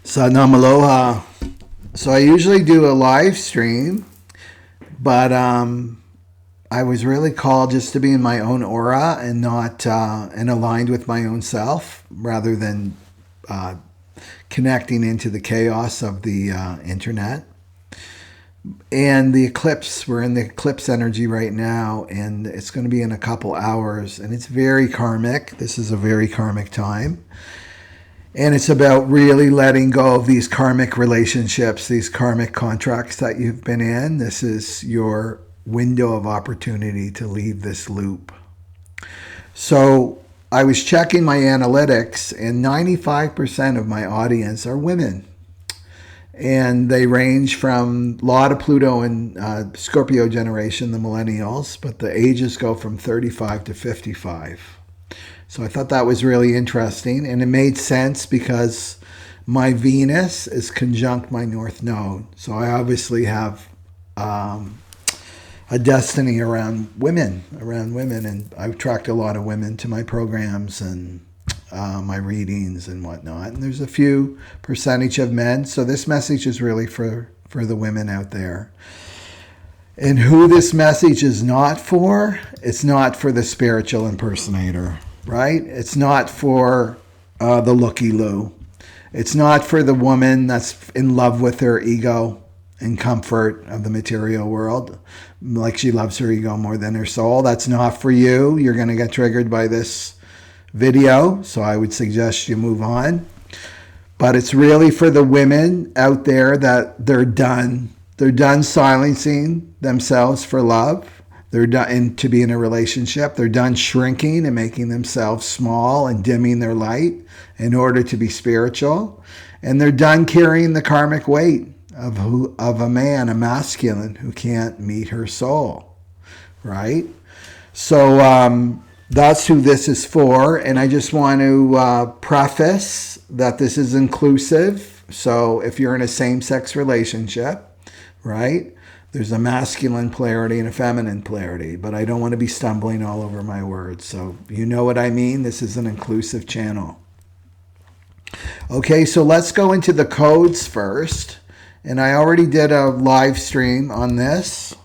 Sanam aloha. So I usually do a live stream, but I was really called just to be in my own aura and not and aligned with my own self, rather than connecting into the chaos of the internet. And the eclipse, we're in the eclipse energy right now, and it's going to be in a couple hours, and it's very karmic. This is a very karmic time. And it's about really letting go of these karmic relationships, these karmic contracts that you've been in. This is your window of opportunity to leave this loop. So I was checking my analytics, and 95% of my audience are women. And they range from a lot of Pluto and Scorpio generation, the millennials, but the ages go from 35 to 55. So I thought that was really interesting, and it made sense because my Venus is conjunct my North Node. So I obviously have a destiny around women, and I attract a lot of women to my programs and my readings and whatnot. And there's a few percentage of men. So this message is really for the women out there. And who this message is not for, it's not for the spiritual impersonator, right? It's not for the looky-loo. It's not for the woman that's in love with her ego and comfort of the material world, like she loves her ego more than her soul. That's not for you. You're going to get triggered by this video, so I would suggest you move on. But it's really for the women out there that they're done silencing themselves for love. They're done to be in a relationship. They're done shrinking and making themselves small and dimming their light in order to be spiritual. And they're done carrying the karmic weight of a man, a masculine, who can't meet her soul, right? So that's who this is for. And I just want to preface that this is inclusive. So if you're in a same-sex relationship, right, there's a masculine polarity and a feminine polarity, but I don't want to be stumbling all over my words. So you know what I mean? This is an inclusive channel. Okay, so let's go into the codes first. And I already did a live stream on this,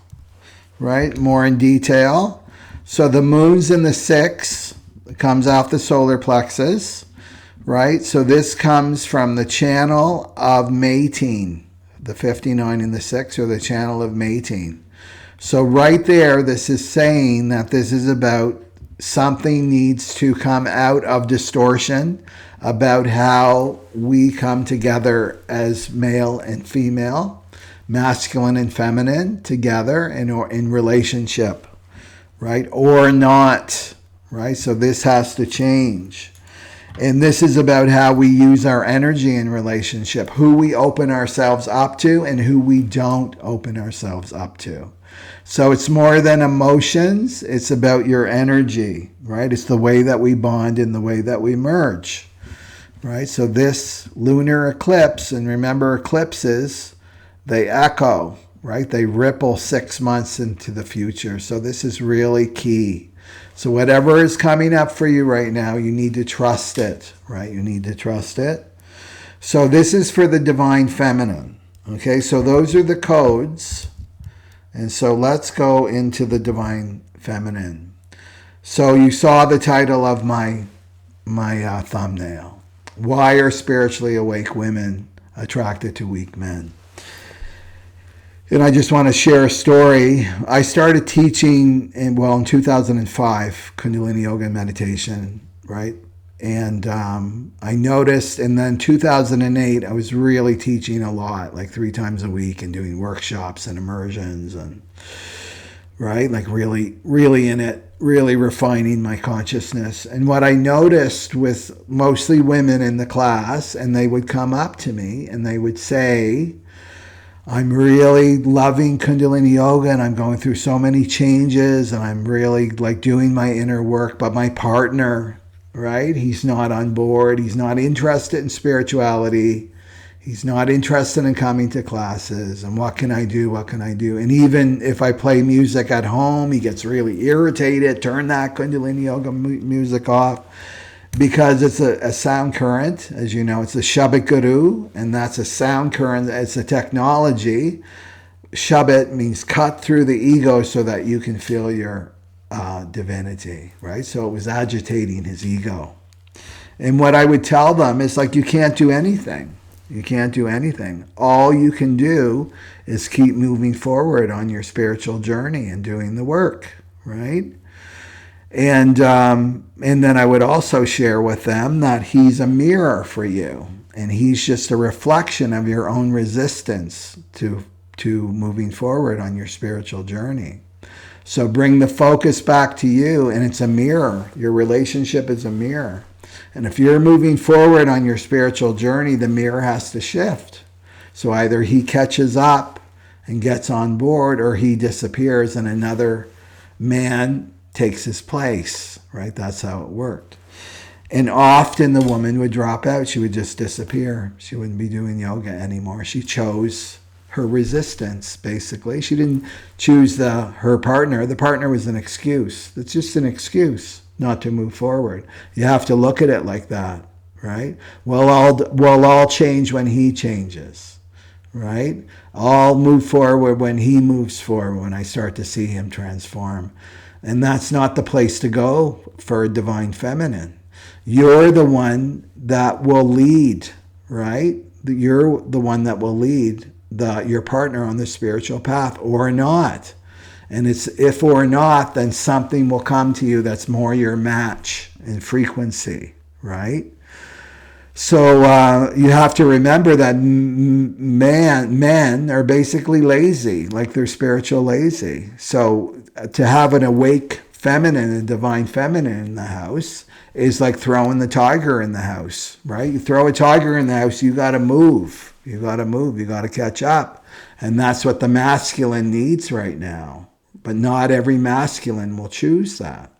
right, more in detail. So the moon's in the 6, it comes off the solar plexus, right? So this comes from the channel of mating. The 59 in the 6, or the channel of mating. So right there, this is saying that this is about something needs to come out of distortion about how we come together as male and female, masculine and feminine together in relationship, right? Or not, right? So this has to change. And this is about how we use our energy in relationship, who we open ourselves up to and who we don't open ourselves up to. So it's more than emotions. It's about your energy, right? It's the way that we bond and the way that we merge, right? So this lunar eclipse, and remember eclipses, they echo, right? They ripple 6 months into the future. So this is really key. So whatever is coming up for you right now, you need to trust it, right? You need to trust it. So this is for the divine feminine. Okay, so those are the codes. And so let's go into the divine feminine. So you saw the title of my thumbnail. Why are spiritually awake women attracted to weak men? And I just want to share a story. I started teaching in 2005, Kundalini Yoga and meditation, right? And I noticed, and then 2008, I was really teaching a lot, like 3 times a week, and doing workshops and immersions, and right, like really in it, really refining my consciousness. And what I noticed with mostly women in the class, and they would come up to me and they would say, I'm really loving Kundalini Yoga and I'm going through so many changes and I'm really like doing my inner work, but my partner, right, he's not on board. He's not interested in spirituality. He's not interested in coming to classes. And what can I do? What can I do? And even if I play music at home, he gets really irritated. Turn that Kundalini Yoga music off. because it's a sound current. As you know, it's a Shabbat Guru, and that's a sound current. It's a technology. Shabbat means cut through the ego so that you can feel your divinity, right? So it was agitating his ego. And what I would tell them is like, you can't do anything. You can't do anything. All you can do is keep moving forward on your spiritual journey and doing the work, right? And then I would also share with them that he's a mirror for you, and he's just a reflection of your own resistance to moving forward on your spiritual journey. So bring the focus back to you, and it's a mirror. Your relationship is a mirror. And if you're moving forward on your spiritual journey, the mirror has to shift. So either he catches up and gets on board, or he disappears and another man takes his place, right? That's how it worked. And often the woman would drop out. She would just disappear. She wouldn't be doing yoga anymore. She chose her resistance, basically. She didn't choose her partner. The partner was an excuse. It's just an excuse not to move forward. You have to look at it like that, right? We'll all change when he changes, right? I'll move forward when he moves forward, when I start to see him transform. And that's not the place to go for a divine feminine. You're the one that will lead, right? You're the one that will lead your partner on the spiritual path, or not. And it's if or not, then something will come to you that's more your match in frequency, right? So you have to remember that men are basically lazy, like they're spiritual lazy. So to have an awake feminine, a divine feminine in the house is like throwing the tiger in the house, right? You throw a tiger in the house, you got to move. You got to move. You got to catch up. And that's what the masculine needs right now. But not every masculine will choose that.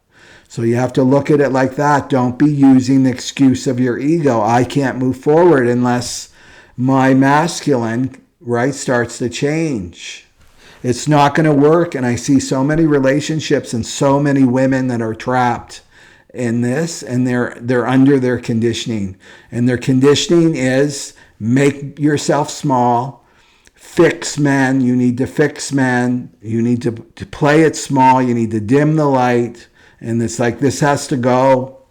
So you have to look at it like that. Don't be using the excuse of your ego. I can't move forward unless my masculine, right, starts to change. It's not going to work. And I see so many relationships and so many women that are trapped in this, and they're under their conditioning. And their conditioning is make yourself small, fix men. You need to fix men. You need to play it small. You need to dim the light. And it's like, this has to go,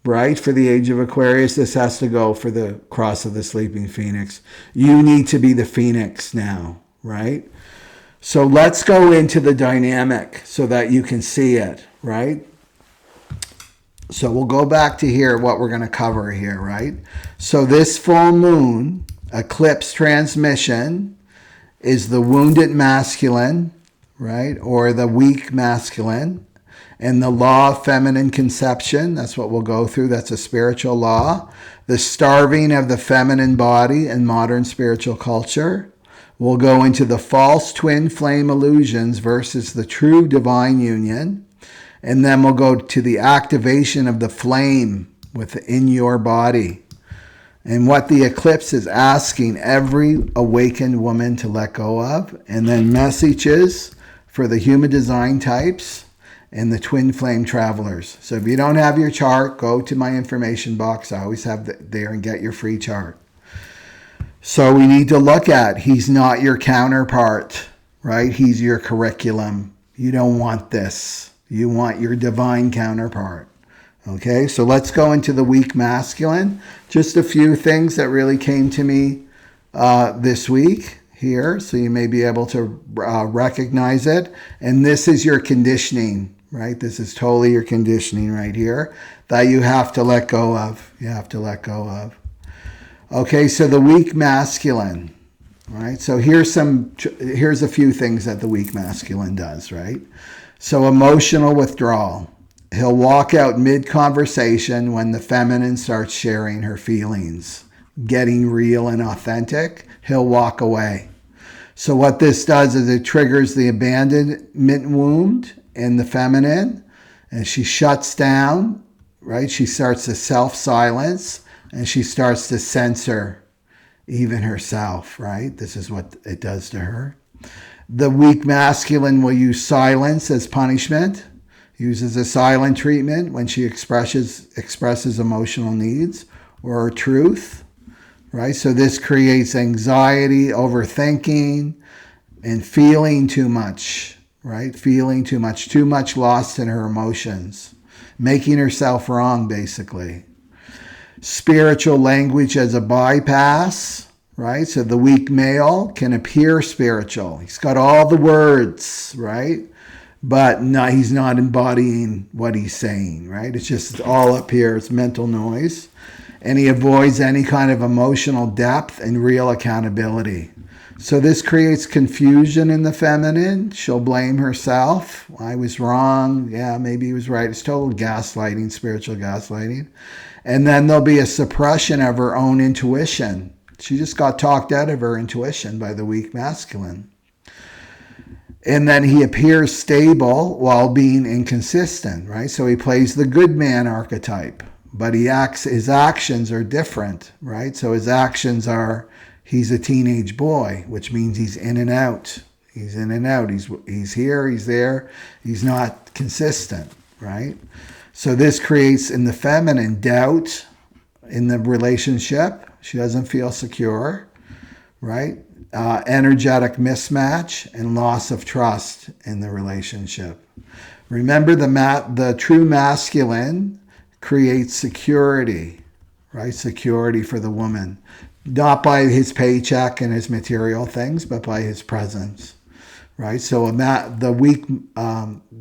right? For the age of Aquarius, this has to go for the cross of the sleeping phoenix. You need to be the phoenix now, right? So let's go into the dynamic so that you can see it, right? So we'll go back to here, what we're going to cover here, right? So this full moon eclipse transmission is the wounded masculine, right? Or the weak masculine. And the law of feminine conception, that's what we'll go through. That's a spiritual law. The starving of the feminine body in modern spiritual culture. We'll go into the false twin flame illusions versus the true divine union. And then we'll go to the activation of the flame within your body. And what the eclipse is asking every awakened woman to let go of. And then messages for the human design types and the twin flame travelers. So if you don't have your chart, go to my information box. I always have it there, and get your free chart. So we need to look at, he's not your counterpart, right? He's your curriculum. You don't want this. You want your divine counterpart. Okay, so let's go into the weak masculine. Just a few things that really came to me this week here, so you may be able to recognize it. And this is your conditioning, right? This is totally your conditioning right here that you have to let go of. You have to let go of. Okay, so the weak masculine, right? So here's a few things that the weak masculine does, right? So emotional withdrawal. He'll walk out mid-conversation when the feminine starts sharing her feelings, getting real and authentic. He'll walk away. So what this does is it triggers the abandonment wound in the feminine, and she shuts down, right? She starts to self-silence, and she starts to censor even herself, right? This is what it does to her. The weak masculine will use silence as punishment. Uses a silent treatment when she expresses emotional needs or truth, right? So this creates anxiety, overthinking, and feeling too much, right? Feeling too much lost in her emotions, making herself wrong, basically. Spiritual language as a bypass, right? So the weak male can appear spiritual. He's got all the words, right? But no, he's not embodying what he's saying, right? It's just all up here. It's mental noise. And he avoids any kind of emotional depth and real accountability. So this creates confusion in the feminine. She'll blame herself. I was wrong. Yeah, maybe he was right. It's total gaslighting, spiritual gaslighting. And then there'll be a suppression of her own intuition. She just got talked out of her intuition by the weak masculine. And then he appears stable while being inconsistent, right? So he plays the good man archetype, but his actions are different, right? So his actions are, he's a teenage boy, which means he's in and out. He's in and out. He's here, he's there. He's not consistent, right? So this creates in the feminine doubt in the relationship. She doesn't feel secure, right? Energetic mismatch and loss of trust in the relationship. Remember, the true masculine creates security, right? Security for the woman, not by his paycheck and his material things, but by his presence, right? So the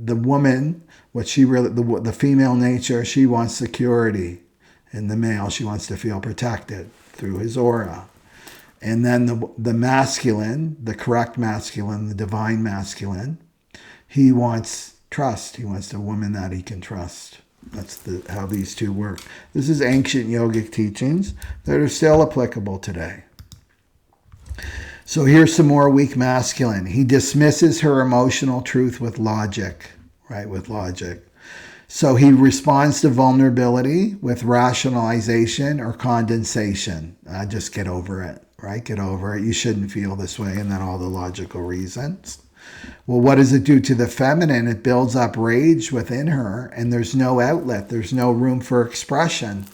woman, what she really, the female nature, she wants security, and the male, she wants to feel protected through his aura. And then the masculine, the correct masculine, the divine masculine, he wants trust. He wants a woman that he can trust. That's how these two work. This is ancient yogic teachings that are still applicable today. So here's some more weak masculine. He dismisses her emotional truth with logic, right? With logic. So he responds to vulnerability with rationalization or condensation. Just get over it. Right? Get over it. You shouldn't feel this way. And then all the logical reasons. Well, what does it do to the feminine? It builds up rage within her, and there's no outlet. There's no room for expression,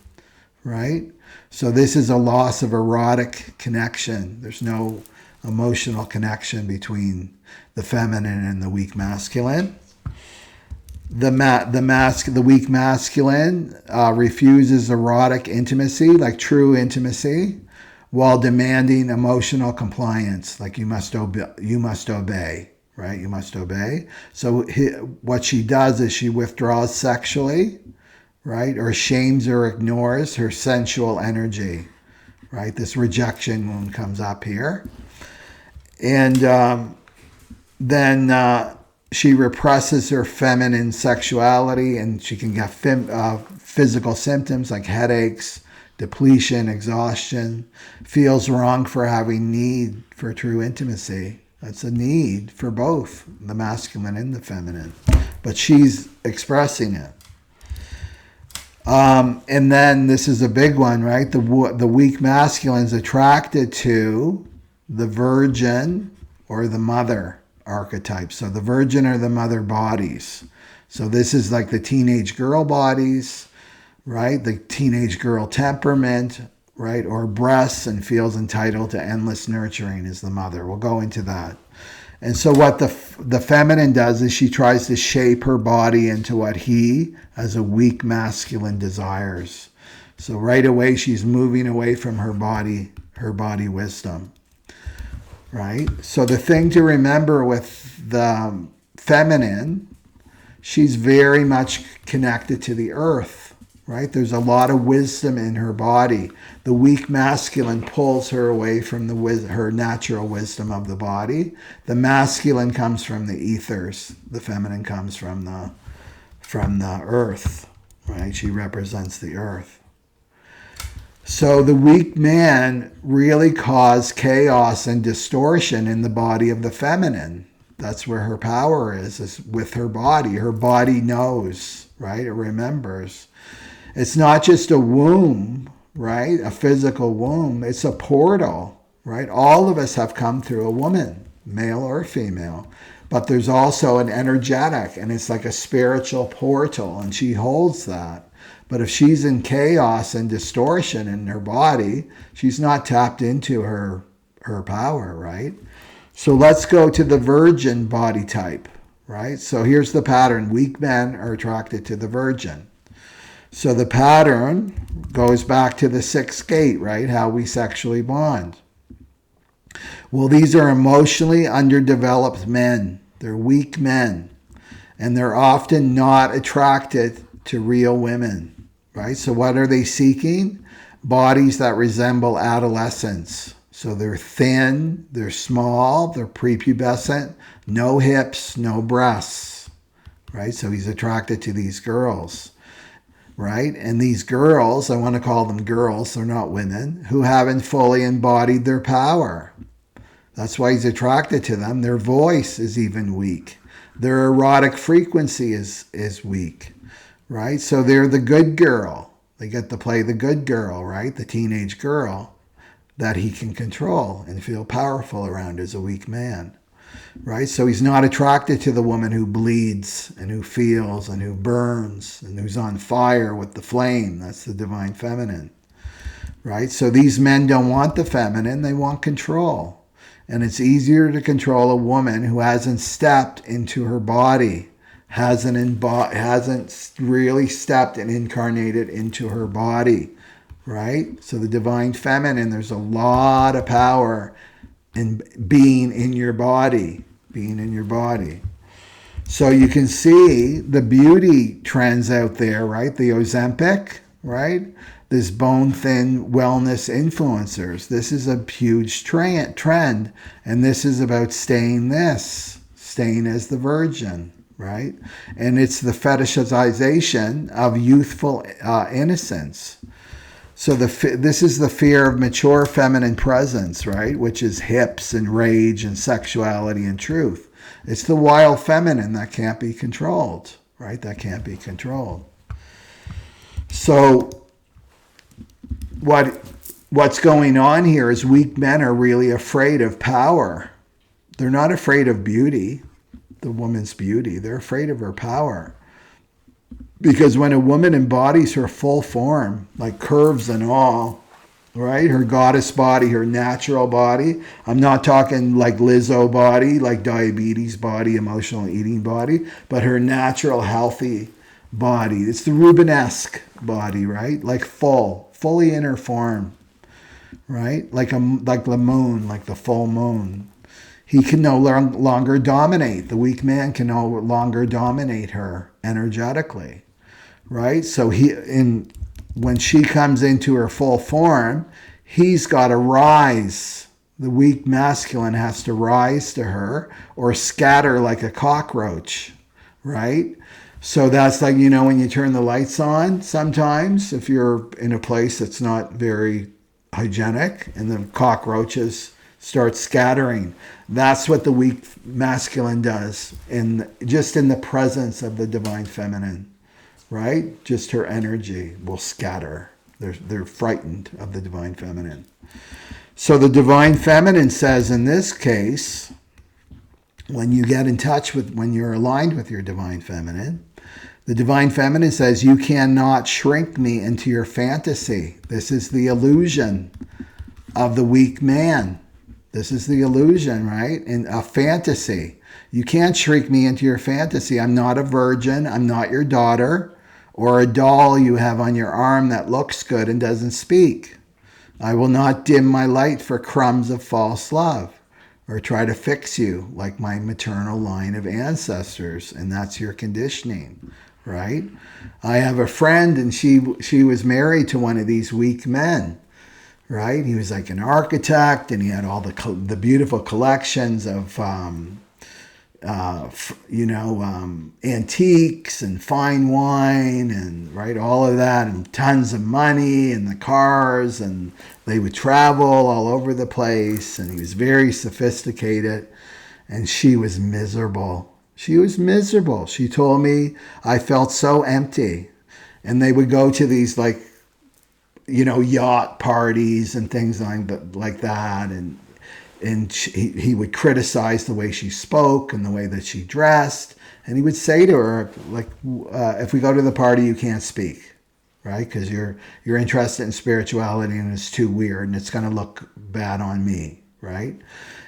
right? So this is a loss of erotic connection. There's no emotional connection between the feminine and the weak masculine. The weak masculine refuses erotic intimacy, like true intimacy, while demanding emotional compliance, like you must obey, right? You must obey. So what she does is she withdraws sexually, right? Or shames or ignores her sensual energy, right? This rejection moon comes up here. And then she represses her feminine sexuality, and she can get physical symptoms like headaches, depletion, exhaustion, feels wrong for having need for true intimacy. That's a need for both the masculine and the feminine, but she's expressing it. And then this is a big one, right? The weak masculine is attracted to the virgin or the mother archetype. So the virgin or the mother bodies. So this is like the teenage girl bodies, right? The teenage girl temperament, right? Or breasts, and feels entitled to endless nurturing is the mother. We'll go into that. And so what the feminine does is she tries to shape her body into what he, as a weak masculine, desires. So right away, she's moving away from her body wisdom, right? So the thing to remember with the feminine, she's very much connected to the earth, right? There's a lot of wisdom in her body. The weak masculine pulls her away from her natural wisdom of the body. The masculine comes from the ethers. The feminine comes from the earth, right? She represents the earth. So the weak man really caused chaos and distortion in the body of the feminine. That's where her power is with her body. Her body knows, right? It remembers. It's not just a womb, right? A physical womb. It's a portal, right? All of us have come through a woman, male or female. but there's also an energetic, and it's like a spiritual portal, and she holds that. But if she's in chaos and distortion in her body, she's not tapped into her power, right? So let's go to the virgin body type, right? So here's the pattern. Weak men are attracted to the virgin. So the pattern goes back to the sixth gate, right? How we sexually bond. Well, these are emotionally underdeveloped men. They're weak men. And they're often not attracted to real women, right? So what are they seeking? Bodies that resemble adolescents. So they're thin, they're small, they're prepubescent, no hips, no breasts, right? So he's attracted to these girls, right? And these girls, I want to call them girls, they're not women, who haven't fully embodied their power. That's why he's attracted to them. Their voice is even weak. Their erotic frequency is weak, right? So they're the good girl. They get to play the good girl, right? The teenage girl that he can control and feel powerful around as a weak man, right? So he's not attracted to the woman who bleeds and who feels and who burns and who's on fire with the flame. That's the divine feminine, right? So these men don't want the feminine, they want control. And it's easier to control a woman who hasn't stepped into her body, hasn't really stepped and incarnated into her body, right? So the divine feminine, there's a lot of power in being in your body, So you can see the beauty trends out there, right? The Ozempic, right? This bone-thin wellness influencers. This is a huge trend, and this is about staying as the virgin, right? And it's the fetishization of youthful innocence. So this is the fear of mature feminine presence, right? Which is hips and rage and sexuality and truth. It's the wild feminine that can't be controlled, right? That can't be controlled. So what's going on here is weak men are really afraid of power. They're not afraid of beauty, the woman's beauty. They're afraid of her power. Because when a woman embodies her full form, like curves and all, right? Her goddess body, her natural body. I'm not talking like Lizzo body, like diabetes body, emotional eating body, but her natural healthy body. It's the Rubenesque body, right? Like fully in her form, right? Like the moon, like the full moon. He can no longer dominate. The weak man can no longer dominate her energetically, right? So when she comes into her full form, he's got to rise. The weak masculine has to rise to her or scatter like a cockroach, right? So that's like, when you turn the lights on sometimes, if you're in a place that's not very hygienic and the cockroaches start scattering, that's what the weak masculine does just in the presence of the divine feminine, right? Just her energy will scatter. They're frightened of the divine feminine. So the divine feminine says in this case, when you get in touch when you're aligned with your divine feminine, the divine feminine says, you cannot shrink me into your fantasy. This is the illusion of the weak man. This is the illusion, right? In a fantasy. You can't shrink me into your fantasy. I'm not a virgin. I'm not your daughter or a doll you have on your arm that looks good and doesn't speak. I will not dim my light for crumbs of false love or try to fix you like my maternal line of ancestors. And that's your conditioning, right? I have a friend and she was married to one of these weak men. Right? He was like an architect and he had all the beautiful collections of, antiques and fine wine and, right, all of that and tons of money and the cars, and they would travel all over the place, and he was very sophisticated, and she was miserable. She was miserable. She told me, I felt so empty. And they would go to these yacht parties and things like that. And And he would criticize the way she spoke and the way that she dressed. And he would say to her, like, if we go to the party, you can't speak, right? Because you're interested in spirituality and it's too weird and it's going to look bad on me, right?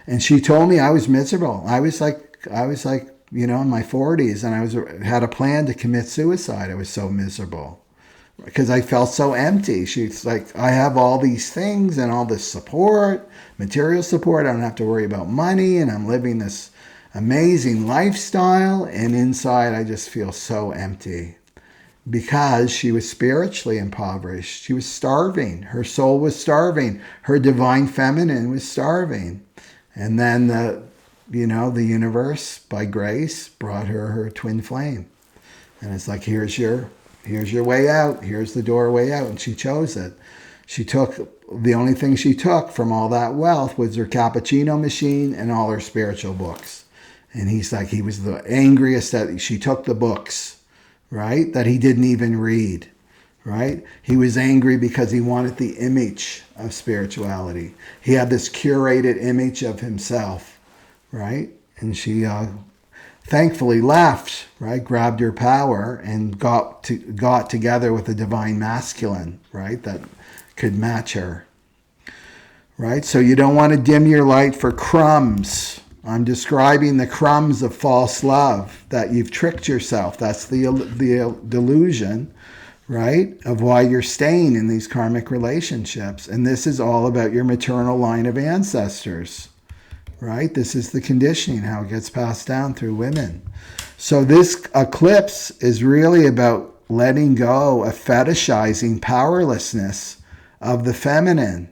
And she told me I was miserable. I was like, you know, in my 40s, and I had a plan to commit suicide. I was so miserable because I felt so empty. She's like, I have all these things and all this support, material support. I don't have to worry about money, and I'm living this amazing lifestyle. And inside, I just feel so empty because she was spiritually impoverished. She was starving. Her soul was starving. Her divine feminine was starving. And then the universe, by grace, brought her twin flame. And it's like, here's your way out. Here's the doorway out. And she chose it. The only thing she took from all that wealth was her cappuccino machine and all her spiritual books. And he was the angriest that she took the books, right? That he didn't even read, right? He was angry because he wanted the image of spirituality. He had this curated image of himself, right? And she thankfully left, right? Grabbed her power and got together with a divine masculine, right? That could match her, right? So you don't want to dim your light for crumbs. I'm describing the crumbs of false love, that you've tricked yourself. That's the delusion, right? Of why you're staying in these karmic relationships. And this is all about your maternal line of ancestors, right? This is the conditioning, how it gets passed down through women. So this eclipse is really about letting go of fetishizing powerlessness of the feminine,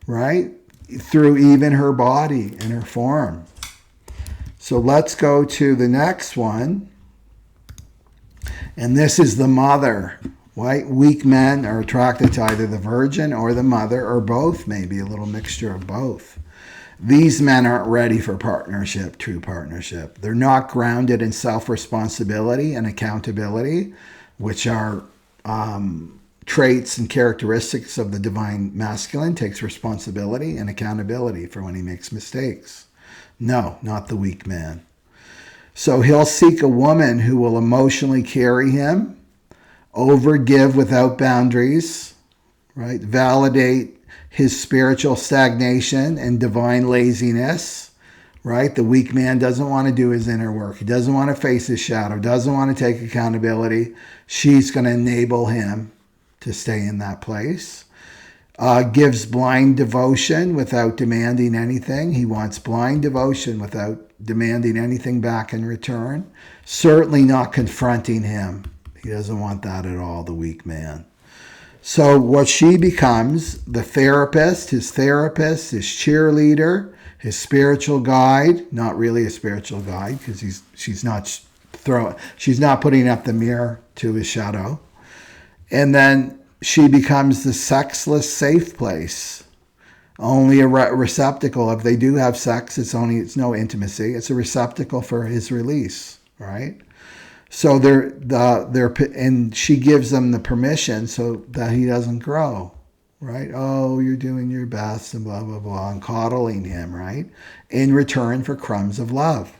right? Through even her body and her form. So let's go to the next one. And this is the mother, right? Weak men are attracted to either the virgin or the mother, or both, maybe a little mixture of both. These men aren't ready for partnership, true partnership. They're not grounded in self-responsibility and accountability, which are traits and characteristics of the divine masculine. Takes responsibility and accountability for when he makes mistakes. No, not the weak man. So he'll seek a woman who will emotionally carry him, overgive without boundaries, right? Validate his spiritual stagnation and divine laziness, right? The weak man doesn't want to do his inner work. He doesn't want to face his shadow, doesn't want to take accountability. She's going to enable him to stay in that place. Gives blind devotion without demanding anything. He wants blind devotion without demanding anything back in return. Certainly not confronting him. He doesn't want that at all, the weak man. So what she becomes, the therapist, his cheerleader, his spiritual guide, not really a spiritual guide because she's not putting up the mirror to his shadow. And then she becomes the sexless safe place. Only a receptacle. If they do have sex, it's no intimacy. It's a receptacle for his release, right? So and she gives them the permission so that he doesn't grow, right? Oh, you're doing your best and blah, blah, blah, and coddling him, right? In return for crumbs of love.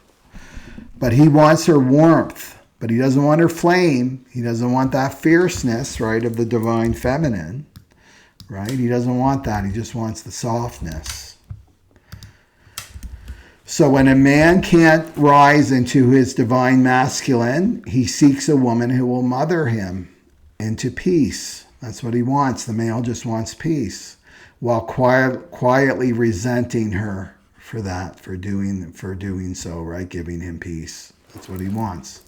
But he wants her warmth, but he doesn't want her flame. He doesn't want that fierceness, right, of the divine feminine, right? He doesn't want that. He just wants the softness. So when a man can't rise into his divine masculine, he seeks a woman who will mother him into peace. That's what he wants. The male just wants peace, while quietly resenting her for that, for doing so, right? Giving him peace. That's what he wants.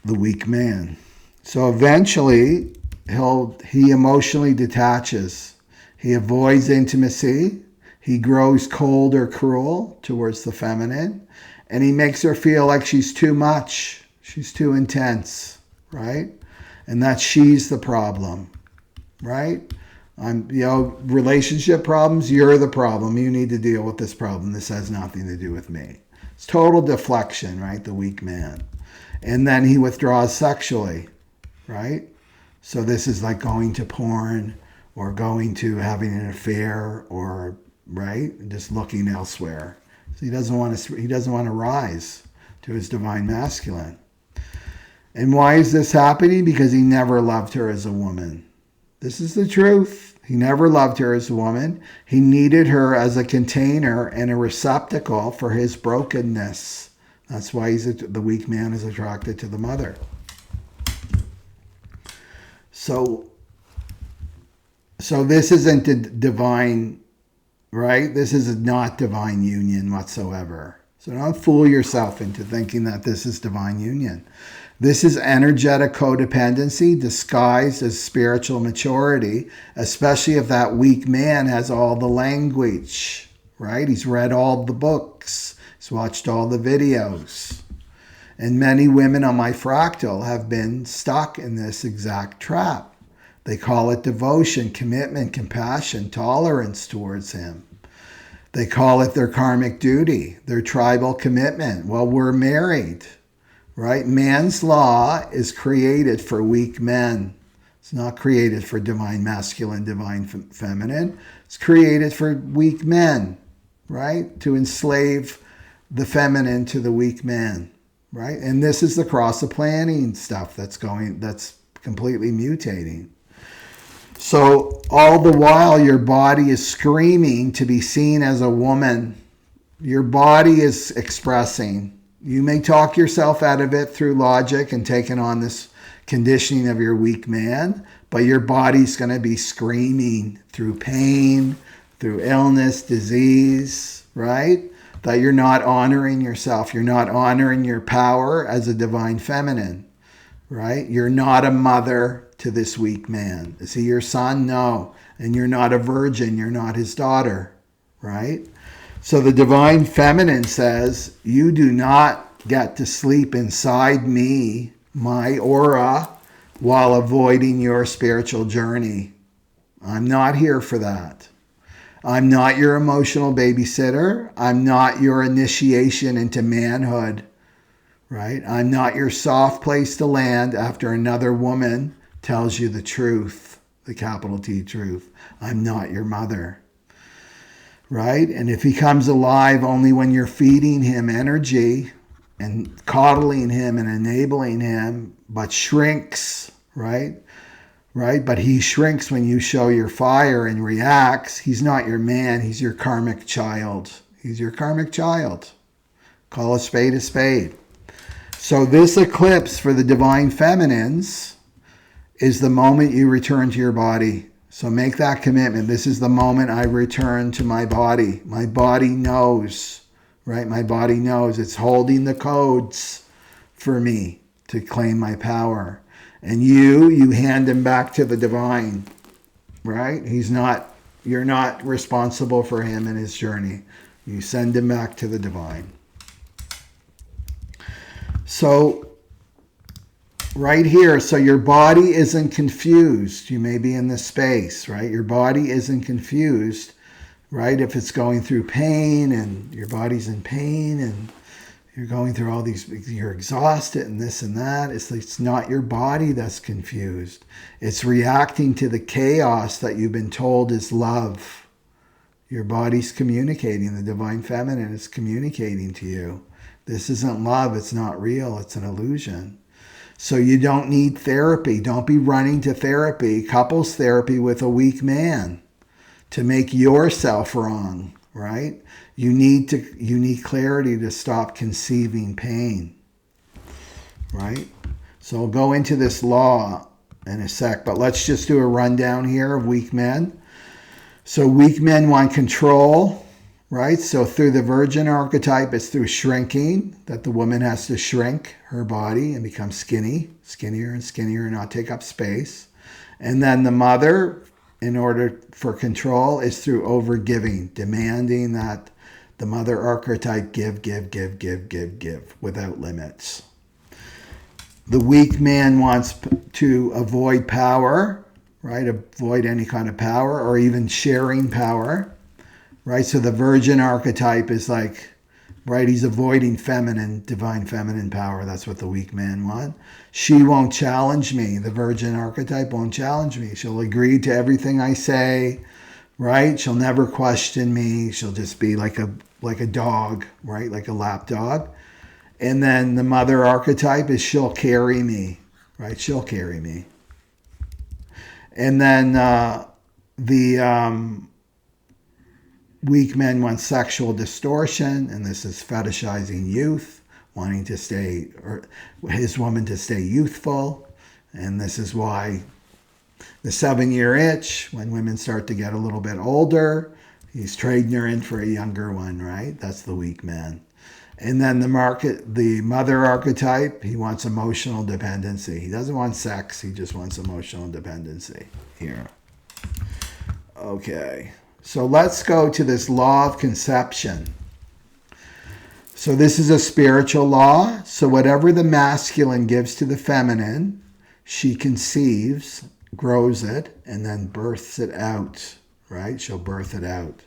The weak man. So eventually, he emotionally detaches. He avoids intimacy. He grows cold or cruel towards the feminine, and he makes her feel like she's too much. She's too intense, right? And that she's the problem, right? Relationship problems, you're the problem. You need to deal with this problem. This has nothing to do with me. It's total deflection, right? The weak man. And then he withdraws sexually, right? So this is like going to porn or going to having an affair or right? Just looking elsewhere. So he doesn't want to rise to his divine masculine. And why is this happening? Because he never loved her as a woman. This is the truth. He never loved her as a woman. He needed her as a container and a receptacle for his brokenness. That's why the weak man is attracted to the mother. So this isn't divine, right? This is not divine union whatsoever. So don't fool yourself into thinking that this is divine union. This is energetic codependency disguised as spiritual maturity, especially if that weak man has all the language, right? He's read all the books. He's watched all the videos. And many women on my fractal have been stuck in this exact trap. They call it devotion, commitment, compassion, tolerance towards him. They call it their karmic duty, their tribal commitment. Well, we're married. Right? Man's law is created for weak men. It's not created for divine masculine, divine feminine. It's created for weak men, right? To enslave the feminine to the weak man, right? And this is the cross of planning stuff that's completely mutating. So all the while your body is screaming to be seen as a woman. Your body is expressing. You may talk yourself out of it through logic and taking on this conditioning of your weak man, but your body's going to be screaming through pain, through illness, disease, right? That you're not honoring yourself. You're not honoring your power as a divine feminine, right? You're not a mother to this weak man. Is he your son? No. And you're not a virgin. You're not his daughter, right? So the divine feminine says, you do not get to sleep inside me, my aura, while avoiding your spiritual journey. I'm not here for that. I'm not your emotional babysitter. I'm not your initiation into manhood, right? I'm not your soft place to land after another woman tells you the truth, the capital T truth. I'm not your mother. Right? And if he comes alive only when you're feeding him energy and coddling him and enabling him, but shrinks, right? Right? But he shrinks when you show your fire and reacts. He's not your man. He's your karmic child. He's your karmic child. Call a spade a spade. So this eclipse for the divine feminines is the moment you return to your body. So make that commitment. This is the moment I return to my body. My body knows, right? My body knows. It's holding the codes for me to claim my power. And you hand him back to the divine, right? You're not responsible for him and his journey. You send him back to the divine. So right here, so your body isn't confused. You may be in this space, right? Your body isn't confused, right? If it's going through pain and your body's in pain and you're going through all these, you're exhausted and this and that. It's not your body that's confused. It's reacting to the chaos that you've been told is love. Your body's communicating. The divine feminine is communicating to you. This isn't love. It's not real. It's an illusion. So you don't need therapy. Don't be running to therapy, couples therapy with a weak man to make yourself wrong, right? You need clarity to stop conceiving pain, right? So I'll go into this law in a sec, but let's just do a rundown here of weak men. So weak men want control, right? So through the virgin archetype, it's through shrinking, that the woman has to shrink her body and become skinnier and skinnier and not take up space. And then the mother, in order for control, is through overgiving, demanding that the mother archetype give without limits. The weak man wants to avoid power, right? Avoid any kind of power or even sharing power. Right, so the virgin archetype is like, right, he's avoiding divine feminine power. That's what the weak man wants. She won't challenge me. The virgin archetype won't challenge me. She'll agree to everything I say, right? She'll never question me. She'll just be like a dog, right? Like a lap dog. And then the mother archetype is she'll carry me, right? She'll carry me. And then the weak men want sexual distortion, and this is fetishizing youth, wanting to stay, or his woman to stay youthful. And this is why the 7-year itch, when women start to get a little bit older, he's trading her in for a younger one, right? That's the weak man. And then the mother archetype, he wants emotional dependency. He doesn't want sex, he just wants emotional dependency here. Okay, so let's go to this law of conception. So this is a spiritual law. So whatever the masculine gives to the feminine, she conceives, grows it, and then births it out, right? She'll birth it out.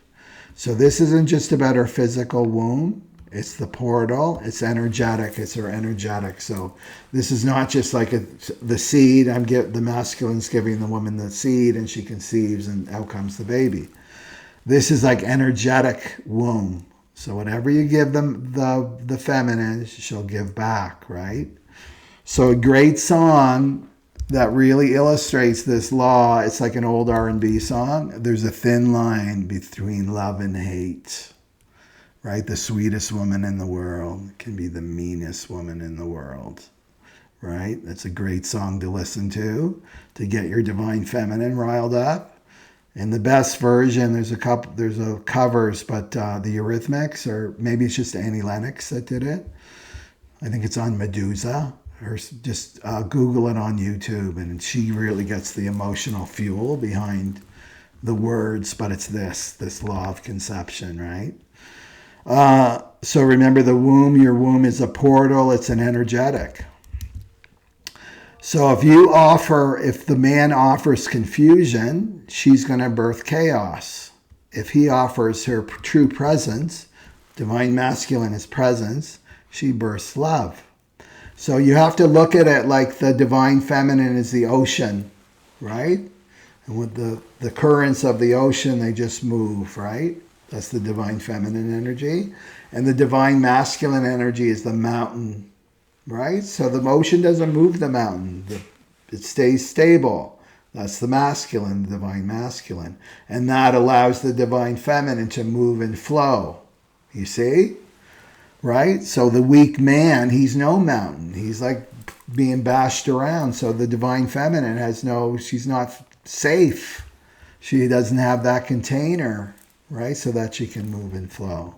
So this isn't just about her physical womb. It's the portal. It's energetic. It's her energetic. So this is not just like the seed. The masculine's giving the woman the seed, and she conceives, and out comes the baby. This is like energetic womb. So whatever you give them, the feminine, she'll give back, right? So a great song that really illustrates this law. It's like an old R&B song. There's a thin line between love and hate. Right? The sweetest woman in the world can be the meanest woman in the world. Right? That's a great song to listen to get your divine feminine riled up. In the best version, there's covers, but the Eurythmics, or maybe it's just Annie Lennox that did it. I think it's on Medusa. Or just Google it on YouTube, and she really gets the emotional fuel behind the words, but it's this law of conception, right? So remember the womb, your womb is a portal, it's an energetic. So if the man offers confusion, she's going to birth chaos. If he offers her true presence, divine masculine is presence, she births love. So you have to look at it like the divine feminine is the ocean, right? And with the currents of the ocean, they just move, right? That's the divine feminine energy. And the divine masculine energy is the mountain, right? So the ocean doesn't move the mountain. It stays stable. That's the masculine, the divine masculine. And that allows the divine feminine to move and flow. You see? Right? So the weak man, he's no mountain. He's like being bashed around. So the divine feminine she's not safe. She doesn't have that container, right? So that she can move and flow.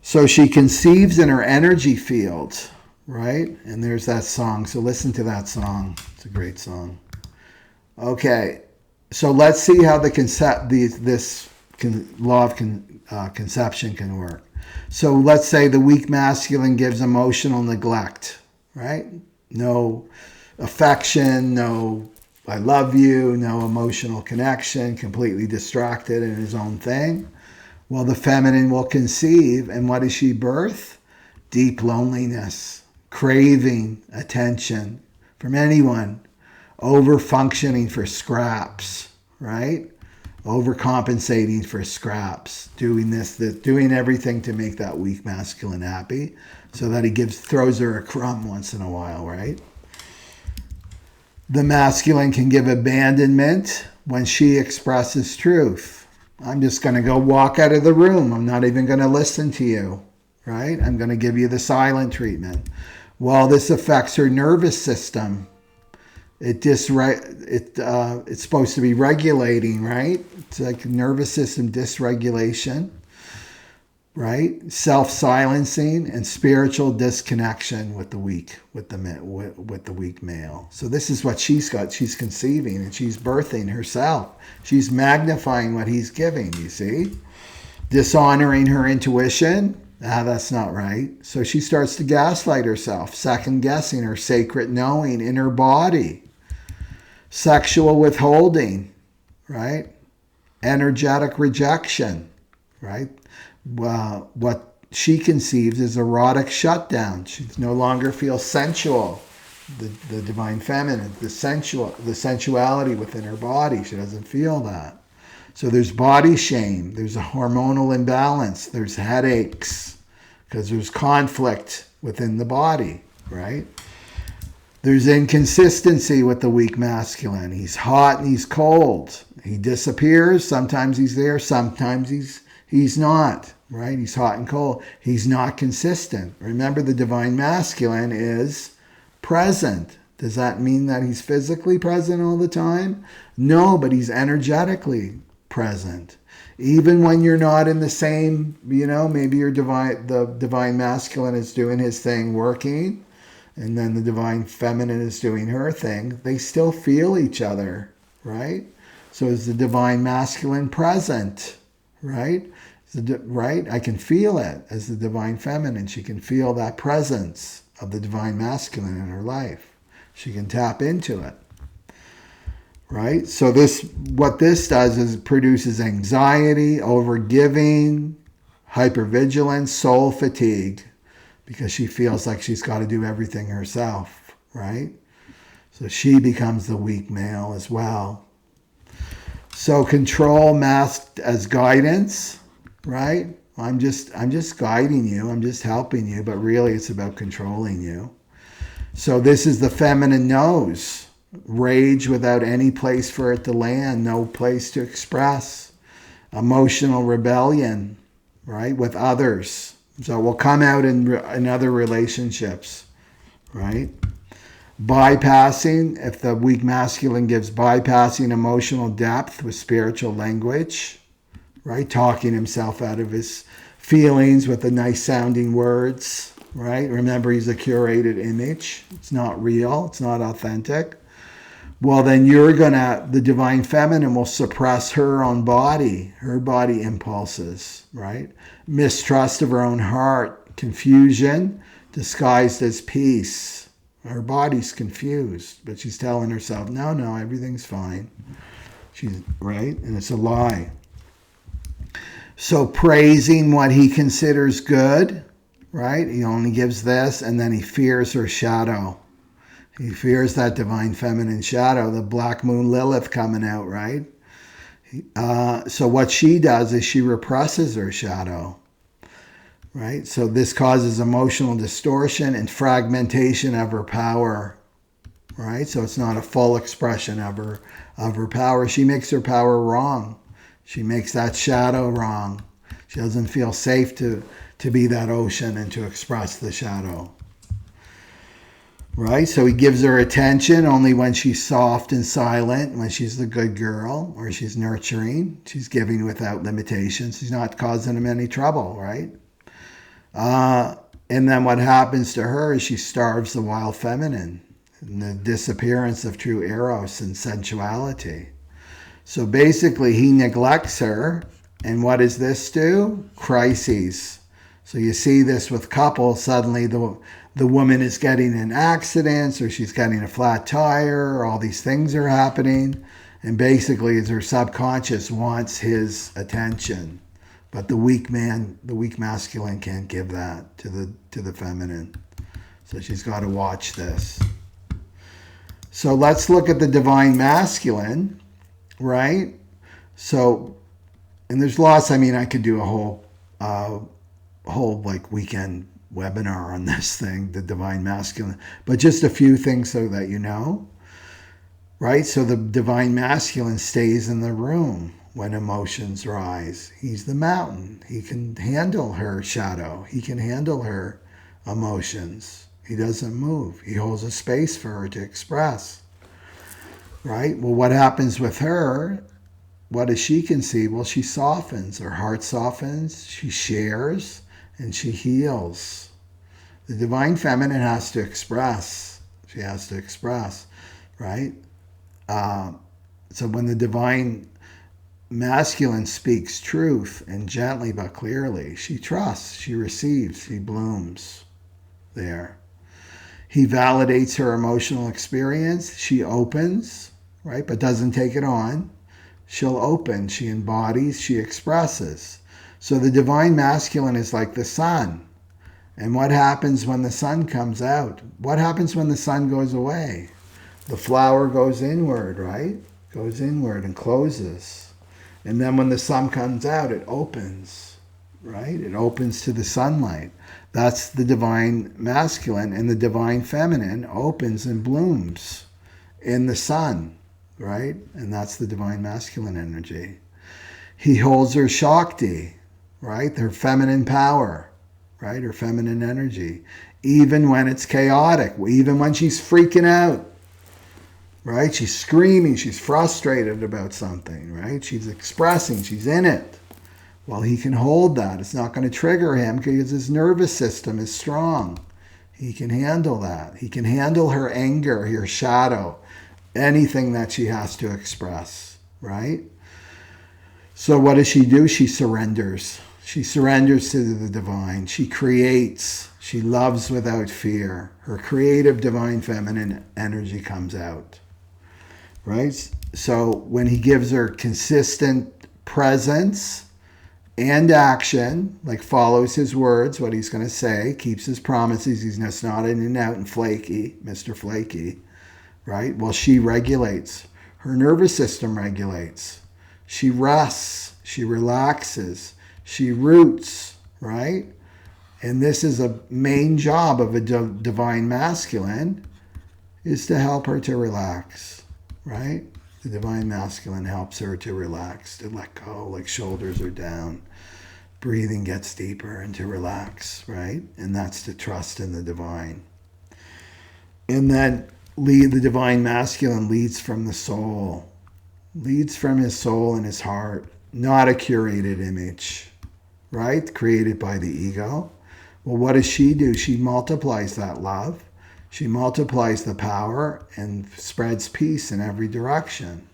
So she conceives in her energy field, right? And there's that song. So listen to that song. It's a great song. Okay. So let's see how this law of conception can work. So let's say the weak masculine gives emotional neglect, right? No affection, no I love you, no emotional connection, completely distracted in his own thing. Well, the feminine will conceive, and what does she birth? Deep loneliness, craving attention from anyone, over-functioning for scraps, right? Overcompensating for scraps, doing everything to make that weak masculine happy so that he throws her a crumb once in a while, right? The masculine can give abandonment when she expresses truth. I'm just going to go walk out of the room. I'm not even going to listen to you, right? I'm going to give you the silent treatment. Well, this affects her nervous system. It's supposed to be regulating, right? It's like nervous system dysregulation, right? Self-silencing and spiritual disconnection with the weak male. So this is what she's got. She's conceiving and she's birthing herself. She's magnifying what he's giving, you see? Dishonoring her intuition. That's not right. So she starts to gaslight herself, second-guessing her sacred knowing in her body. Sexual withholding, right? Energetic rejection, right? What she conceives is erotic shutdown. She no longer feels sensual. The divine feminine, the sensuality within her body. She doesn't feel that. So there's body shame, there's a hormonal imbalance, there's headaches, because there's conflict within the body, right? There's inconsistency with the weak masculine. He's hot and he's cold. He disappears. Sometimes he's there. Sometimes he's not, right? He's hot and cold. He's not consistent. Remember, the divine masculine is present. Does that mean that he's physically present all the time? No, but he's energetically present. Even when you're not in the same, maybe the divine masculine is doing his thing working, and then the divine feminine is doing her thing, they still feel each other, right? So is the divine masculine present, right? Right? I can feel it as the divine feminine. She can feel that presence of the divine masculine in her life. She can tap into it, right? So what this does is it produces anxiety, overgiving, hypervigilance, soul fatigue, because she feels like she's got to do everything herself, right? So she becomes the weak male as well. So control masked as guidance, right? I'm just guiding you, I'm just helping you, but really it's about controlling you. So this is the feminine nose. Rage without any place for it to land, no place to express. Emotional rebellion, right, with others. So it will come out in other relationships, right? Bypassing, if the weak masculine gives bypassing emotional depth with spiritual language, right? Talking himself out of his feelings with the nice sounding words, right? Remember, he's a curated image. It's not real. It's not authentic. Well, then the divine feminine will suppress her body impulses, right? Mistrust of her own heart, confusion disguised as peace. Her body's confused, but she's telling herself, no, everything's fine. She's right, and it's a lie. So praising what he considers good, right? He only gives this, and then he fears her shadow. He fears that divine feminine shadow, the black moon Lilith coming out, right? So what she does is she represses her shadow, right? So this causes emotional distortion and fragmentation of her power, right? So it's not a full expression of her power. She makes her power wrong. She makes that shadow wrong. She doesn't feel safe to be that ocean and to express the shadow. Right? So he gives her attention only when she's soft and silent, when she's the good girl, or she's nurturing. She's giving without limitations. She's not causing him any trouble, right? And then what happens to her is she starves the wild feminine and the disappearance of true eros and sensuality. So basically he neglects her. And what does this do? Crises. So you see this with couples. Suddenly the woman is getting in accidents, or she's getting a flat tire, or all these things are happening. And basically it's her subconscious wants his attention. But the weak masculine can't give that to the feminine. So she's got to watch this. So let's look at the divine masculine, right? So, and there's lots, I could do a whole like weekend webinar on this thing, the divine masculine, but just a few things so that you know, right? So the divine masculine stays in the room when emotions rise. He's the mountain. He can handle her shadow. He can handle her emotions. He doesn't move. He holds a space for her to express, right? Well, what happens with her? What does she conceive? Well, she softens. Her heart softens. She shares. And she heals. The divine feminine has to express. She has to express, right? So when the divine masculine speaks truth and gently but clearly, she trusts, she receives, she blooms there. He validates her emotional experience. She opens, right? But doesn't take it on. She'll open. She embodies. She expresses. So the divine masculine is like the sun. And what happens when the sun comes out? What happens when the sun goes away? The flower goes inward, right? Goes inward and closes. And then when the sun comes out, it opens, right? It opens to the sunlight. That's the divine masculine, and the divine feminine opens and blooms in the sun, right? And that's the divine masculine energy. He holds her Shakti, right? Her feminine power, right? Her feminine energy. Even when it's chaotic, even when she's freaking out, right? She's screaming, she's frustrated about something, right? She's expressing, she's in it. Well, he can hold that. It's not going to trigger him because his nervous system is strong. He can handle that. He can handle her anger, her shadow, anything that she has to express, right? So what does she do? She surrenders. She surrenders to the divine. She creates. She loves without fear. Her creative divine feminine energy comes out, right? So when he gives her consistent presence and action, like follows his words, what he's going to say, keeps his promises, he's just not in and out and flaky, Mr. Flaky, right? Well, she regulates. Her nervous system regulates. She rests, she relaxes, she roots, right? And this is a main job of a divine masculine, is to help her to relax, right? The divine masculine helps her to relax, to let go, like shoulders are down. Breathing gets deeper and to relax, right? And that's to trust in the divine. And then the divine masculine leads from the soul, leads from his soul and his heart, not a curated image, right? Created by the ego. Well, what does she do? She multiplies that love. She multiplies the power and spreads peace in every direction,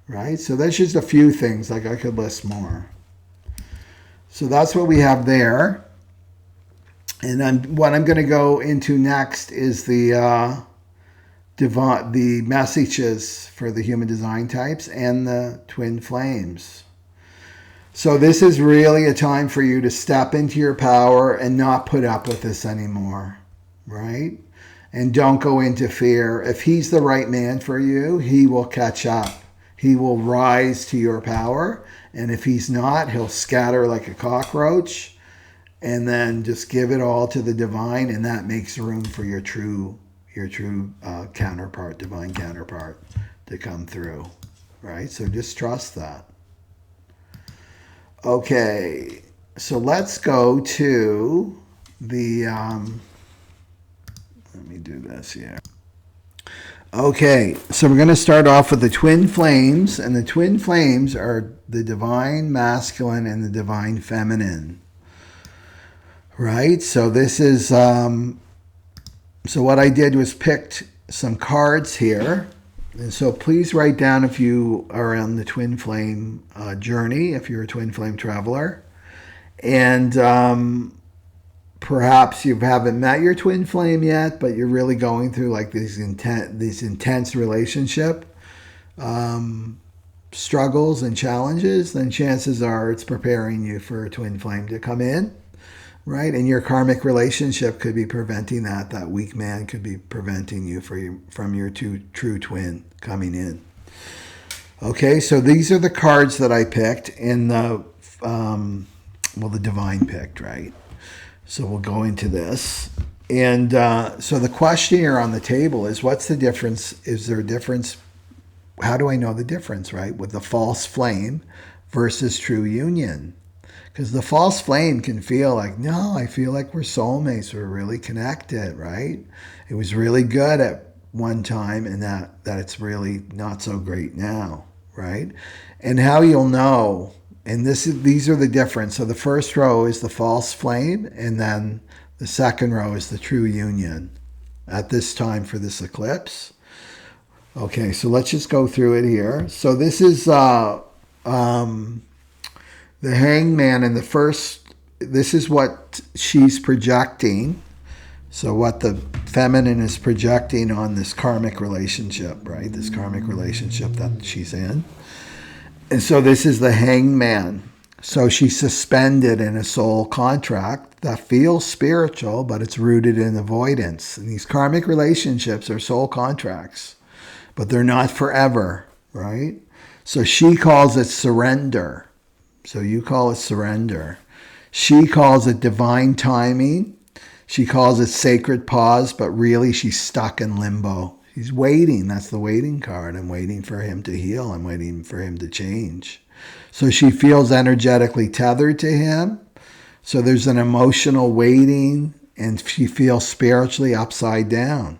right? So that's just a few things, like I could list more. So that's what we have there. And what I'm going to go into next is the messages for the human design types and the twin flames. So this is really a time for you to step into your power and not put up with this anymore, right? And don't go into fear. If he's the right man for you, he will catch up. He will rise to your power. And if he's not, he'll scatter like a cockroach and then just give it all to the divine. And that makes room for your true counterpart, divine counterpart, to come through, right? So just trust that. Okay, so let's go to the, let me do this here. Okay, so we're going to start off with the twin flames, and the twin flames are the divine masculine and the divine feminine, right? So this is, so what I did was picked some cards here. And so please write down if you are on the twin flame journey, if you're a twin flame traveler. And perhaps you haven't met your twin flame yet, but you're really going through like these intense relationship struggles and challenges, then chances are it's preparing you for a twin flame to come in, right? And your karmic relationship could be preventing that. That weak man could be preventing you from your true twin coming in. Okay, so these are the cards that I picked in the, the divine picked, right? So we'll go into this. And so the question here on the table is, what's the difference? Is there a difference? How do I know the difference, right? With the false flame versus true union. Because the false flame can feel like, no, I feel like we're soulmates. We're really connected, right? It was really good at one time, and that it's really not so great now, right? And how you'll know, and these are the difference. So the first row is the false flame, and then the second row is the true union at this time for this eclipse. Okay, so let's just go through it here. So this is the hangman in the first, this is what she's projecting. So what the feminine is projecting on this karmic relationship, right? This karmic relationship that she's in. And so this is the hangman. So she's suspended in a soul contract that feels spiritual, but it's rooted in avoidance. And these karmic relationships are soul contracts, but they're not forever, right? So she calls it surrender. So you call it surrender. She calls it divine timing. She calls it sacred pause, but really she's stuck in limbo. She's waiting. That's the waiting card. I'm waiting for him to heal. I'm waiting for him to change. So she feels energetically tethered to him. So there's an emotional waiting, and she feels spiritually upside down.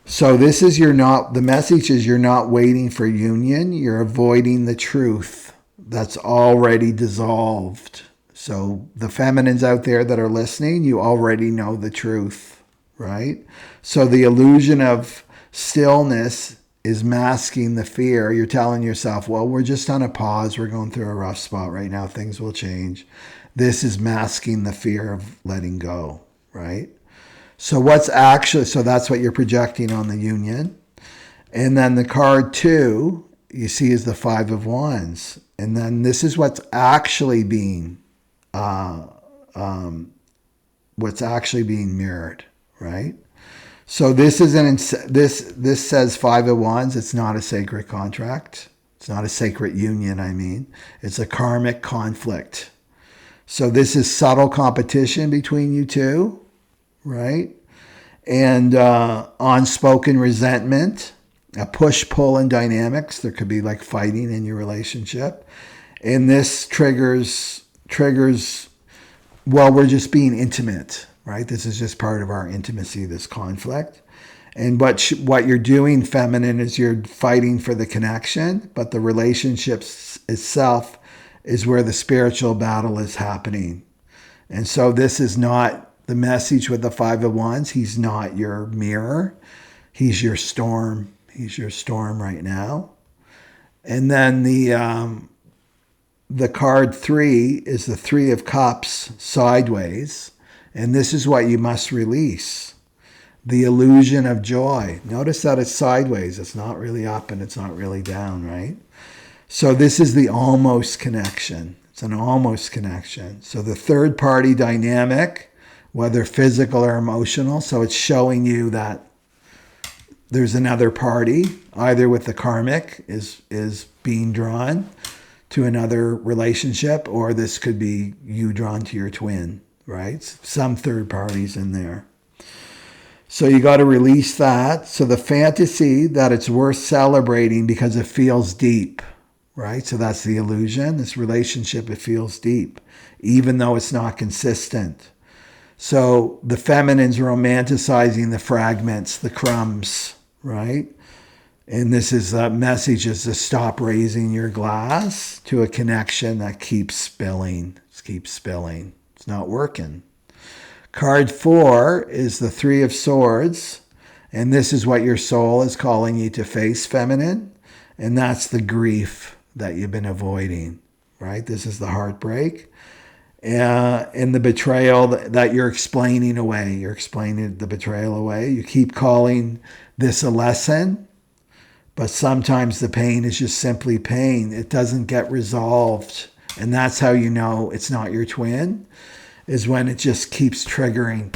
So this is the message is you're not waiting for union. You're avoiding the truth that's already dissolved. So the feminines out there that are listening, you already know the truth, right? So the illusion of stillness is masking the fear. You're telling yourself, well, we're just on a pause. We're going through a rough spot right now. Things will change. This is masking the fear of letting go, right? So so that's what you're projecting on the union. And then the card 2, you see, is the 5 of Wands. And then this is what's actually being mirrored, right? So this says 5 of Wands. It's not a sacred contract. It's not a sacred union, I mean. It's a karmic conflict. So this is subtle competition between you two, right? And unspoken resentment, a push-pull in dynamics. There could be like fighting in your relationship. And this triggers, well, we're just being intimate, right? This is just part of our intimacy, this conflict. And what you're doing, feminine, is you're fighting for the connection, but the relationship itself is where the spiritual battle is happening. And so this is not the message with the 5 of Wands. He's not your mirror. He's your storm. He's your storm right now. And then the card 3 is the 3 of Cups sideways. And this is what you must release. The illusion of joy. Notice that it's sideways. It's not really up and it's not really down, right? So this is the almost connection. It's an almost connection. So the third party dynamic, whether physical or emotional, so it's showing you that there's another party, either with the karmic is being drawn to another relationship, or this could be you drawn to your twin, right? Some third parties in there. So you got to release that. So the fantasy that it's worth celebrating because it feels deep, right? So that's the illusion. This relationship, it feels deep, even though it's not consistent. So the feminine's romanticizing the fragments, the crumbs, right? And this is a message is to stop raising your glass to a connection that keeps spilling. Keeps spilling. It's not working. Card 4 is the 3 of Swords. And this is what your soul is calling you to face, feminine. And that's the grief that you've been avoiding, right? This is the heartbreak. And the betrayal that you're explaining away. You're explaining the betrayal away. You keep calling this a lesson, but sometimes the pain is just simply pain. It doesn't get resolved. And that's how you know it's not your twin, is when it just keeps triggering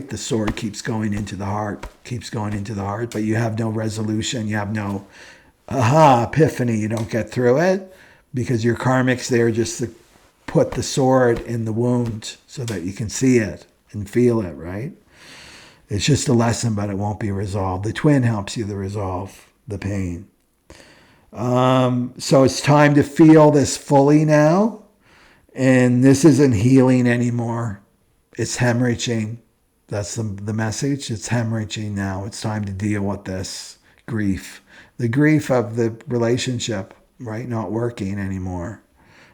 the sword keeps going into the heart, but you have no resolution. You have no epiphany. You don't get through it because your karmic's there just to put the sword in the wound so that you can see it and feel it, right? It's just a lesson, but it won't be resolved. The twin helps you to resolve the pain. So it's time to feel this fully now. And this isn't healing anymore. It's hemorrhaging. That's the message. It's hemorrhaging now. It's time to deal with this grief. The grief of the relationship, right? Not working anymore.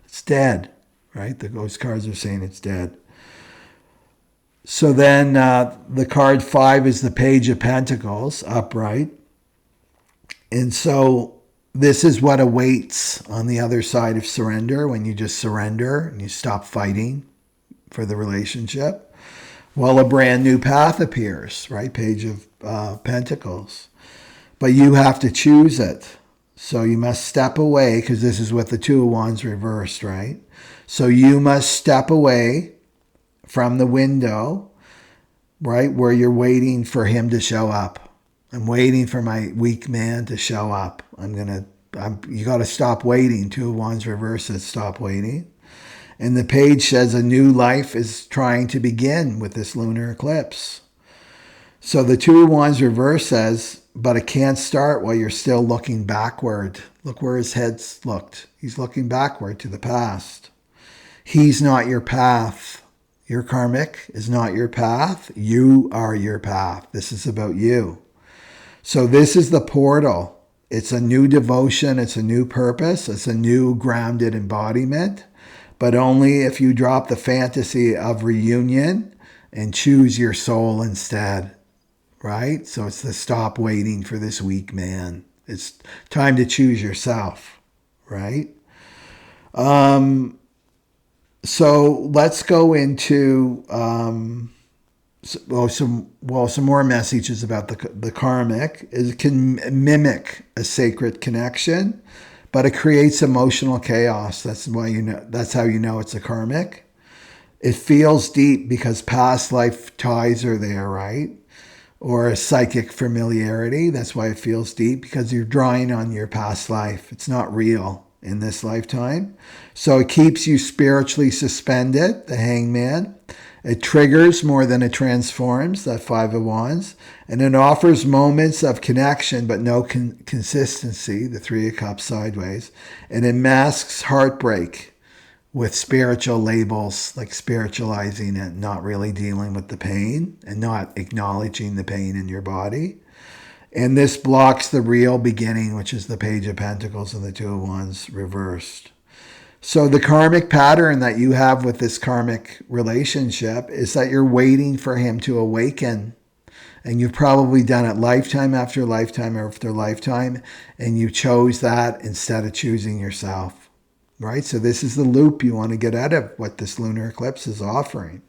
It's dead, right? The ghost cards are saying it's dead. So then the card 5 is the Page of Pentacles, upright. And so this is what awaits on the other side of surrender, when you just surrender and you stop fighting for the relationship. Well, a brand new path appears, right? Page of Pentacles. But you have to choose it. So you must step away, because this is with the 2 of Wands reversed, right? So you must step away from the window, right, where you're waiting for him to show up. I'm waiting for my weak man to show up. You got to stop waiting. Two of Wands reverse says stop waiting. And the page says a new life is trying to begin with this lunar eclipse. So the Two of Wands reverse says, but it can't start while you're still looking backward. Look where his head's looked. He's looking backward to the past. He's not your path. Your karmic is not your path. You are your path. This is about you. So this is the portal. It's a new devotion. It's a new purpose. It's a new grounded embodiment. But only if you drop the fantasy of reunion and choose your soul instead. Right? So it's the stop waiting for this weak man. It's time to choose yourself. Right? So let's go into some more messages about the karmic. It can mimic a sacred connection, but it creates emotional chaos. That's how you know it's a karmic. It feels deep because past life ties are there, right? Or a psychic familiarity. That's why it feels deep, because you're drawing on your past life. It's not real in this lifetime. So it keeps you spiritually suspended, the hangman. It triggers more than it transforms, that Five of Wands. And it offers moments of connection, but no consistency, the Three of Cups sideways. And it masks heartbreak with spiritual labels, like spiritualizing it, not really dealing with the pain and not acknowledging the pain in your body. And this blocks the real beginning, which is the Page of Pentacles and the Two of Wands reversed. So the karmic pattern that you have with this karmic relationship is that you're waiting for him to awaken. And you've probably done it lifetime after lifetime after lifetime, and you chose that instead of choosing yourself. Right? So this is the loop you want to get out of, what this lunar eclipse is offering.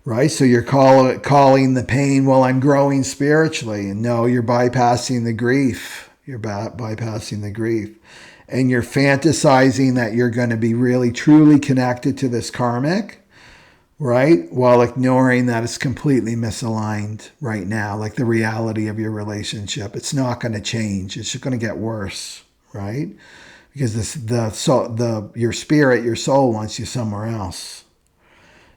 Right? So you're calling the pain, well, I'm growing spiritually. And no, you're bypassing the grief. You're bypassing the grief. And you're fantasizing that you're going to be really, truly connected to this karmic, right? While ignoring that it's completely misaligned right now, like the reality of your relationship. It's not going to change. It's just going to get worse, right? Because your spirit, your soul wants you somewhere else.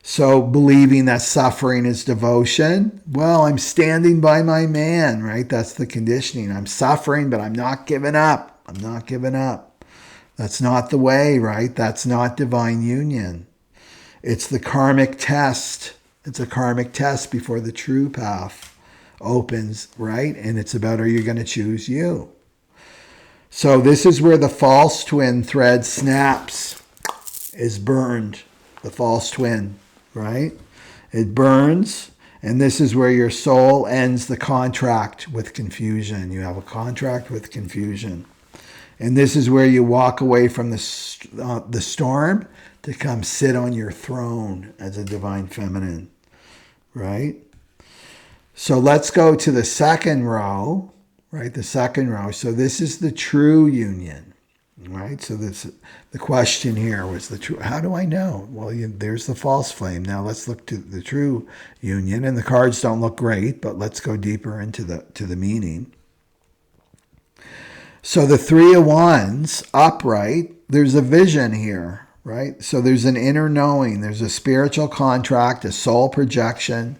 So believing that suffering is devotion, well, I'm standing by my man, right? That's the conditioning. I'm suffering, but I'm not giving up. I'm not giving up. That's not the way, right? That's not divine union. It's the karmic test. It's a karmic test before the true path opens, right? And it's about, are you going to choose you? So this is where the false twin thread snaps, is burned, the false twin, right? It burns, and this is where your soul ends the contract with confusion. You have a contract with confusion. And this is where you walk away from the storm to come sit on your throne as a divine feminine, right? So let's go to the second row, right? The second row. So this is the true union, right? So the question here was the true. How do I know? Well, there's the false flame. Now let's look to the true union. And the cards don't look great, but let's go deeper into the meaning. So the Three of Wands, upright, there's a vision here, right? So there's an inner knowing. There's a spiritual contract, a soul projection,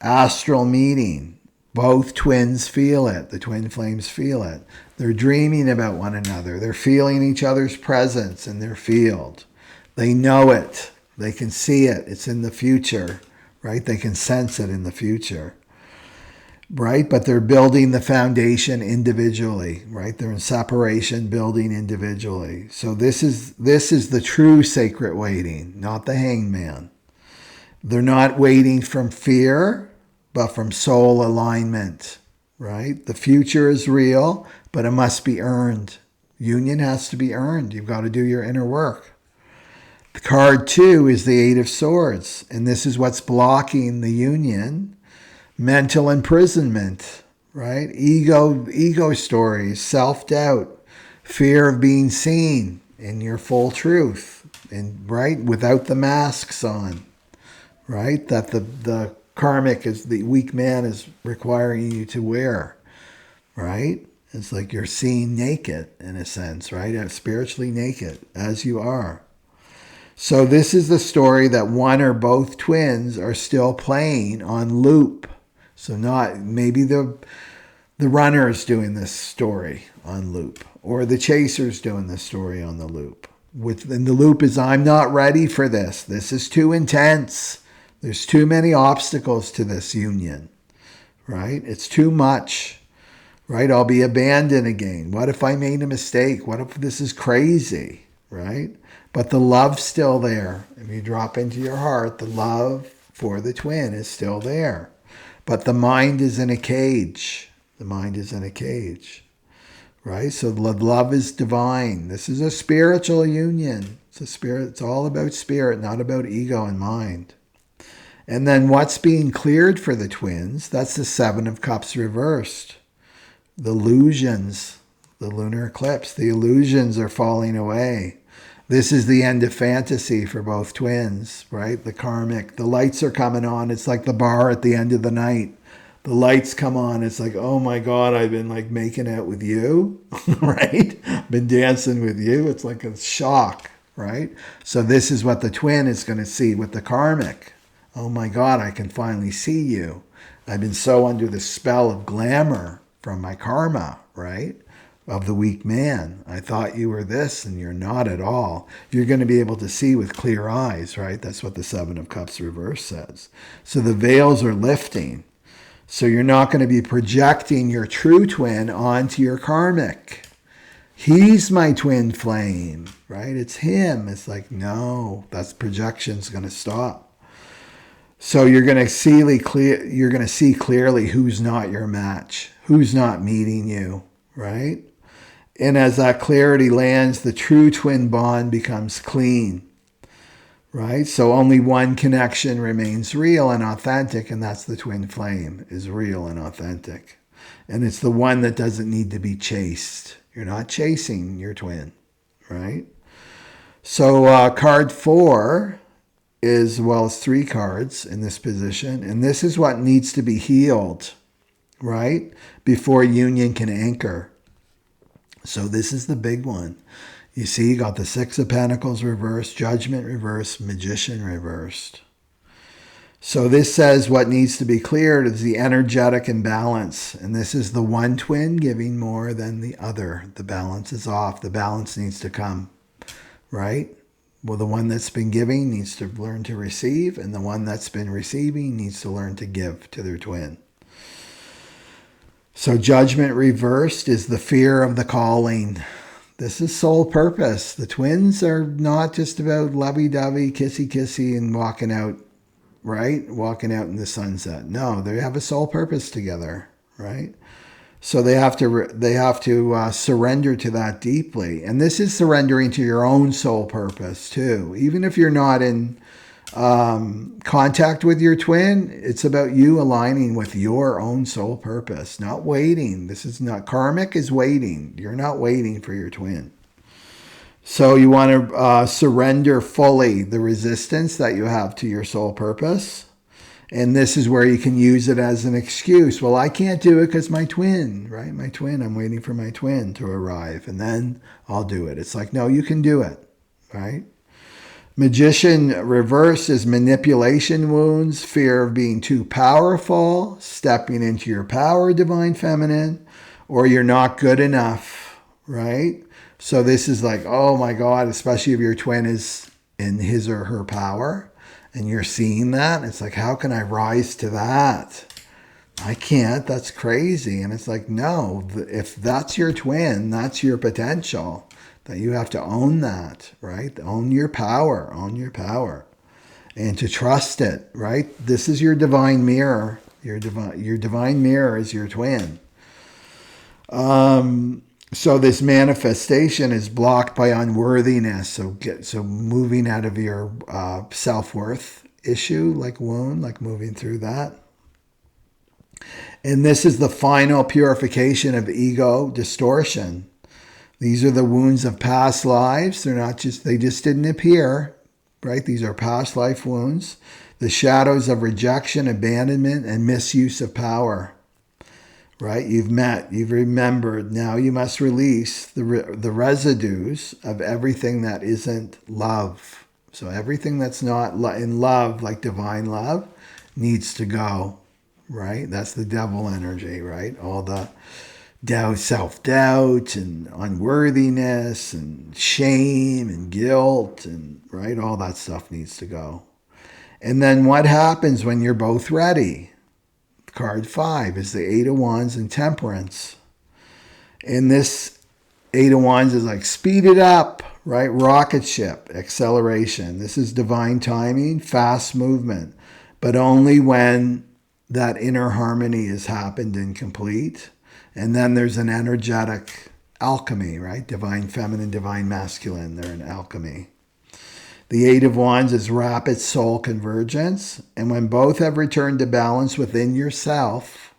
astral meeting. Both twins feel it. The twin flames feel it. They're dreaming about one another. They're feeling each other's presence in their field. They know it. They can see it. It's in the future, right? They can sense it in the future. Right? But they're building the foundation individually, right? They're in separation, building individually. So this is the true sacred waiting, not the hangman. They're not waiting from fear, but from soul alignment, right? The future is real, but it must be earned. Union has to be earned. You've got to do your inner work. The card 2 is the Eight of Swords, and this is what's blocking the union. Mental imprisonment, right? Ego stories, self-doubt, fear of being seen in your full truth, and right, without the masks on, right? That the karmic is the weak man is requiring you to wear, right? It's like you're seen naked in a sense, right? Spiritually naked as you are. So this is the story that one or both twins are still playing on loop. So not maybe the runner is doing this story on loop, or the chaser's doing this story on the loop. Within the loop is, I'm not ready for this. This is too intense. There's too many obstacles to this union, right? It's too much, right? I'll be abandoned again. What if I made a mistake? What if this is crazy, right? But the love's still there. If you drop into your heart, the love for the twin is still there. But the mind is in a cage. The mind is in a cage, right? So love is divine. This is a spiritual union. It's a spirit. It's all about spirit, not about ego and mind. And then what's being cleared for the twins? That's the Seven of Cups reversed. The illusions, the lunar eclipse, the illusions are falling away. This is the end of fantasy for both twins, right? The karmic, the lights are coming on. It's like the bar at the end of the night. The lights come on. It's like, oh my God, I've been like making out with you, right? Been dancing with you. It's like a shock, right? So this is what the twin is going to see with the karmic. Oh my God, I can finally see you. I've been so under the spell of glamour from my karma, right? Of the weak man. I thought you were this and you're not at all. You're going to be able to see with clear eyes, right? That's what the Seven of Cups reverse says. So the veils are lifting. So you're not going to be projecting your true twin onto your karmic. He's my twin flame, right? It's him. It's like, no, that's projection's going to stop. So you're going to see clearly who's not your match, who's not meeting you, right? And as that clarity lands, the true twin bond becomes clean, right? So only one connection remains real and authentic, and that's the twin flame is real and authentic. And it's the one that doesn't need to be chased. You're not chasing your twin, right? So card 4 is, well, it's 3 cards in this position, and this is what needs to be healed, right? Before union can anchor. So this is the big one. You see, you got the Six of Pentacles reversed, Judgment reversed, Magician reversed. So this says what needs to be cleared is the energetic imbalance. And this is the one twin giving more than the other. The balance is off. The balance needs to come, right? Well, the one that's been giving needs to learn to receive, and the one that's been receiving needs to learn to give to their twin. So Judgment reversed is the fear of the calling. This is soul purpose. The twins are not just about lovey-dovey, kissy-kissy, and walking out, right? Walking out in the sunset. No, they have a soul purpose together, right? So they have to surrender to that deeply. And this is surrendering to your own soul purpose too. Even if you're not in contact with your twin, it's about you aligning with your own soul purpose, not waiting. This is not, karmic is waiting. You're not waiting for your twin. So you want to surrender fully the resistance that you have to your soul purpose. And this is where you can use it as an excuse. Well, I can't do it because my twin, right? My twin, I'm waiting for my twin to arrive and then I'll do it. It's like, no, you can do it, right? Magician reverse is manipulation wounds, fear of being too powerful, stepping into your power, divine feminine, or you're not good enough, right? So this is like, oh my God, especially if your twin is in his or her power and you're seeing that. It's like, how can I rise to that? I can't. That's crazy. And it's like, no, if that's your twin, that's your potential. That you have to own that, right? Own your power, and to trust it, right? This is your divine mirror. Your divine mirror is your twin. So this manifestation is blocked by unworthiness. So moving out of your self-worth issue, like wound, like moving through that. And this is the final purification of ego distortion. These are the wounds of past lives. They just didn't appear, right? These are past life wounds, the shadows of rejection, abandonment, and misuse of power, right? You've met, you've remembered. Now you must release the residues of everything that isn't love. So everything that's not in love, like divine love, needs to go, right? That's the devil energy, right? All the doubt, self-doubt and unworthiness and shame and guilt and, right? All that stuff needs to go. And then what happens when you're both ready? Card 5 is the 8 of Wands and Temperance. And this 8 of Wands is like speed it up, right? Rocket ship, acceleration. This is divine timing, fast movement, but only when that inner harmony has happened and complete. And then there's an energetic alchemy, right? Divine feminine, divine masculine. They're an alchemy. The 8 of Wands is rapid soul convergence. And when both have returned to balance within yourself,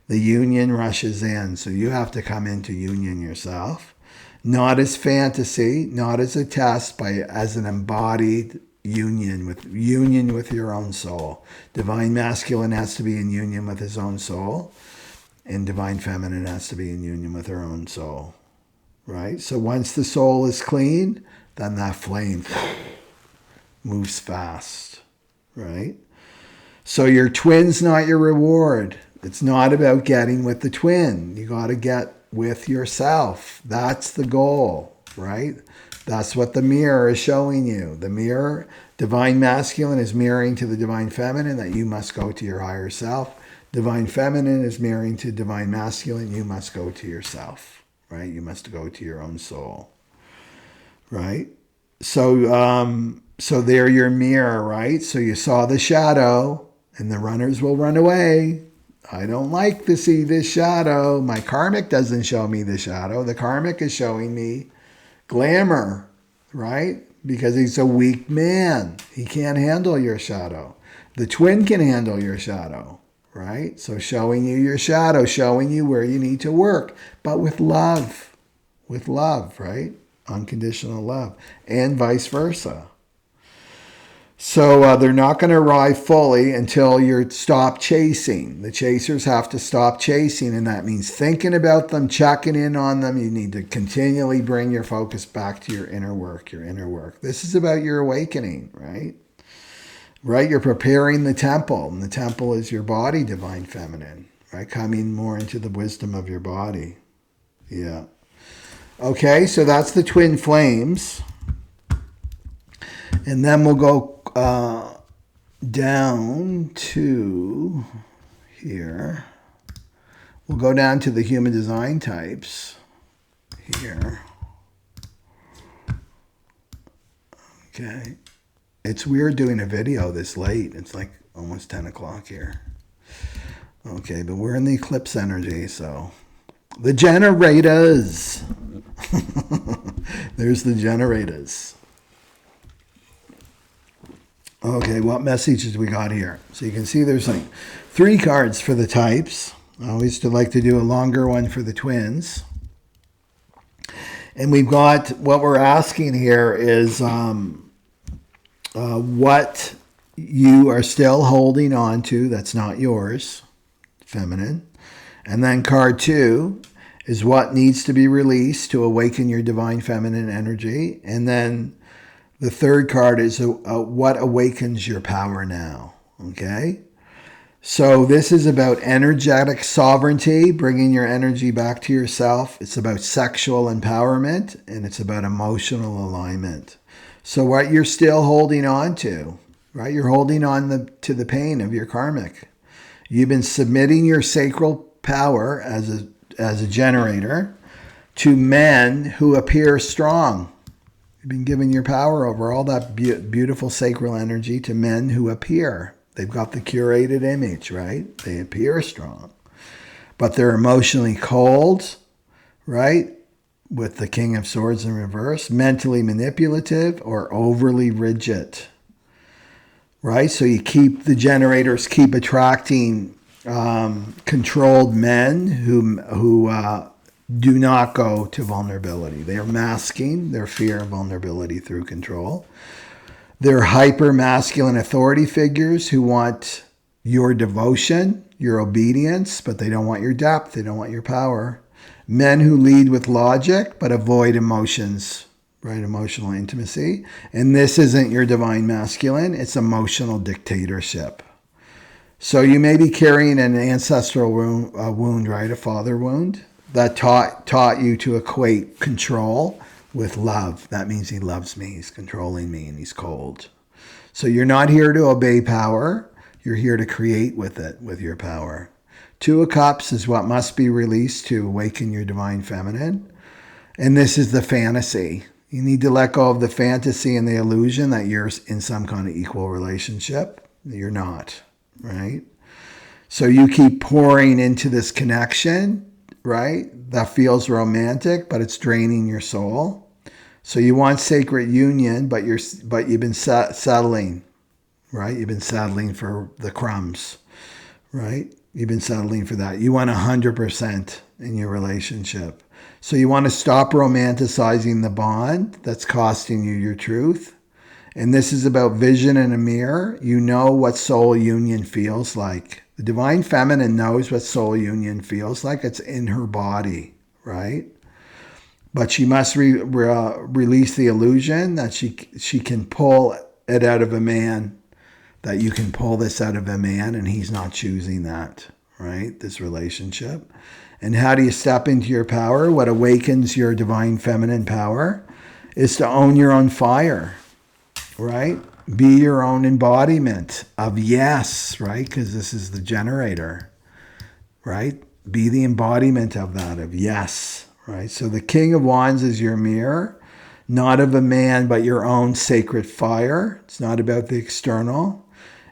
the union rushes in. So you have to come into union yourself. Not as fantasy, not as a test, but as an embodied union with your own soul. Divine masculine has to be in union with his own soul. And divine feminine has to be in union with her own soul. Right? So once the soul is clean, then that flame moves fast, right? So your twin's not your reward. It's not about getting with the twin. You got to get with yourself. That's the goal, right? That's what the mirror is showing you. The mirror, divine masculine, is mirroring to the divine feminine that you must go to your higher self. Divine feminine is mirroring to divine masculine. You must go to yourself, right? You must go to your own soul, right? So they're your mirror, right? So you saw the shadow, and the runners will run away. I don't like to see this shadow. My karmic doesn't show me the shadow. The karmic is showing me glamour, right? Because he's a weak man. He can't handle your shadow. The twin can handle your shadow, right? So showing you your shadow, showing you where you need to work, but with love, right? Unconditional love, and vice versa. So they're not going to arrive fully until you stop chasing. The chasers have to stop chasing, and that means thinking about them, checking in on them. You need to continually bring your focus back to your inner work, This is about your awakening, right? Right? You're preparing the temple, and the temple is your body, divine feminine, right? Coming more into the wisdom of your body. Yeah. Okay, so that's the twin flames. And then we'll go down to here. We'll go down to the human design types here. Okay. It's weird doing a video this late. It's like almost 10 o'clock here. Okay, but we're in the eclipse energy, so the generators. There's the generators. Okay, what messages we got here? So you can see there's like 3 cards for the types. I always like to do a longer one for the twins. And we've got, what we're asking here is what you are still holding on to that's not yours, feminine. And then card 2 is what needs to be released to awaken your divine feminine energy. And then the third card is what awakens your power now, okay? So this is about energetic sovereignty, bringing your energy back to yourself. It's about sexual empowerment, and it's about emotional alignment. So what you're still holding on to, right? You're holding on to the pain of your karmic. You've been submitting your sacral power as a generator to men who appear strong. You've been giving your power over all that beautiful sacral energy to men who appear. They've got the curated image, right? They appear strong. But they're emotionally cold, right? With the King of Swords in reverse. Mentally manipulative or overly rigid, right? So the generators keep attracting controlled men who do not go to vulnerability. They are masking their fear of vulnerability through control. They're hyper masculine authority figures who want your devotion, your obedience, but they don't want your depth. They don't want your power. Men who lead with logic, but avoid emotions, right? Emotional intimacy. And this isn't your divine masculine. It's emotional dictatorship. So you may be carrying an ancestral wound, right? A father wound that taught you to equate control with love. That means he loves me, he's controlling me, and he's cold. So you're not here to obey power. You're here to create with it, with your power. Two of Cups is what must be released to awaken your divine feminine. And this is the fantasy. You need to let go of the fantasy and the illusion that you're in some kind of equal relationship. You're not. Right? So you keep pouring into this connection, right? That feels romantic, but it's draining your soul. So you want sacred union, but you've been settling, right? You've been settling for the crumbs, right? You've been settling for that. You want 100% in your relationship. So you want to stop romanticizing the bond that's costing you your truth. And this is about vision in a mirror. You know what soul union feels like. The divine feminine knows what soul union feels like. It's in her body, right? But she must release the illusion that she can pull it out of a man, that you can pull this out of a man and he's not choosing that, right? This relationship. And how do you step into your power? What awakens your divine feminine power is to own your own fire. Right? Be your own embodiment of yes, right? Because this is the generator, right? Be the embodiment of that, of yes, right? So the King of Wands is your mirror, not of a man, but your own sacred fire. It's not about the external.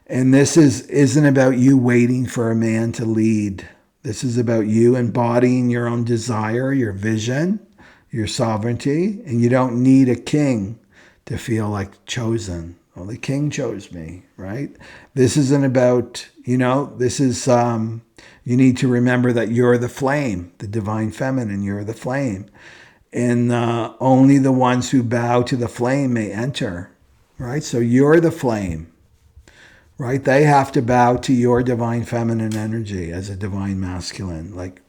And this isn't about you waiting for a man to lead. This is about you embodying your own desire, your vision, your sovereignty, and you don't need a king to feel like chosen. Well, the king chose me, right? This isn't about, this is, you need to remember that you're the flame, the divine feminine, you're the flame. And only the ones who bow to the flame may enter, right? So you're the flame, right? They have to bow to your divine feminine energy as a divine masculine, like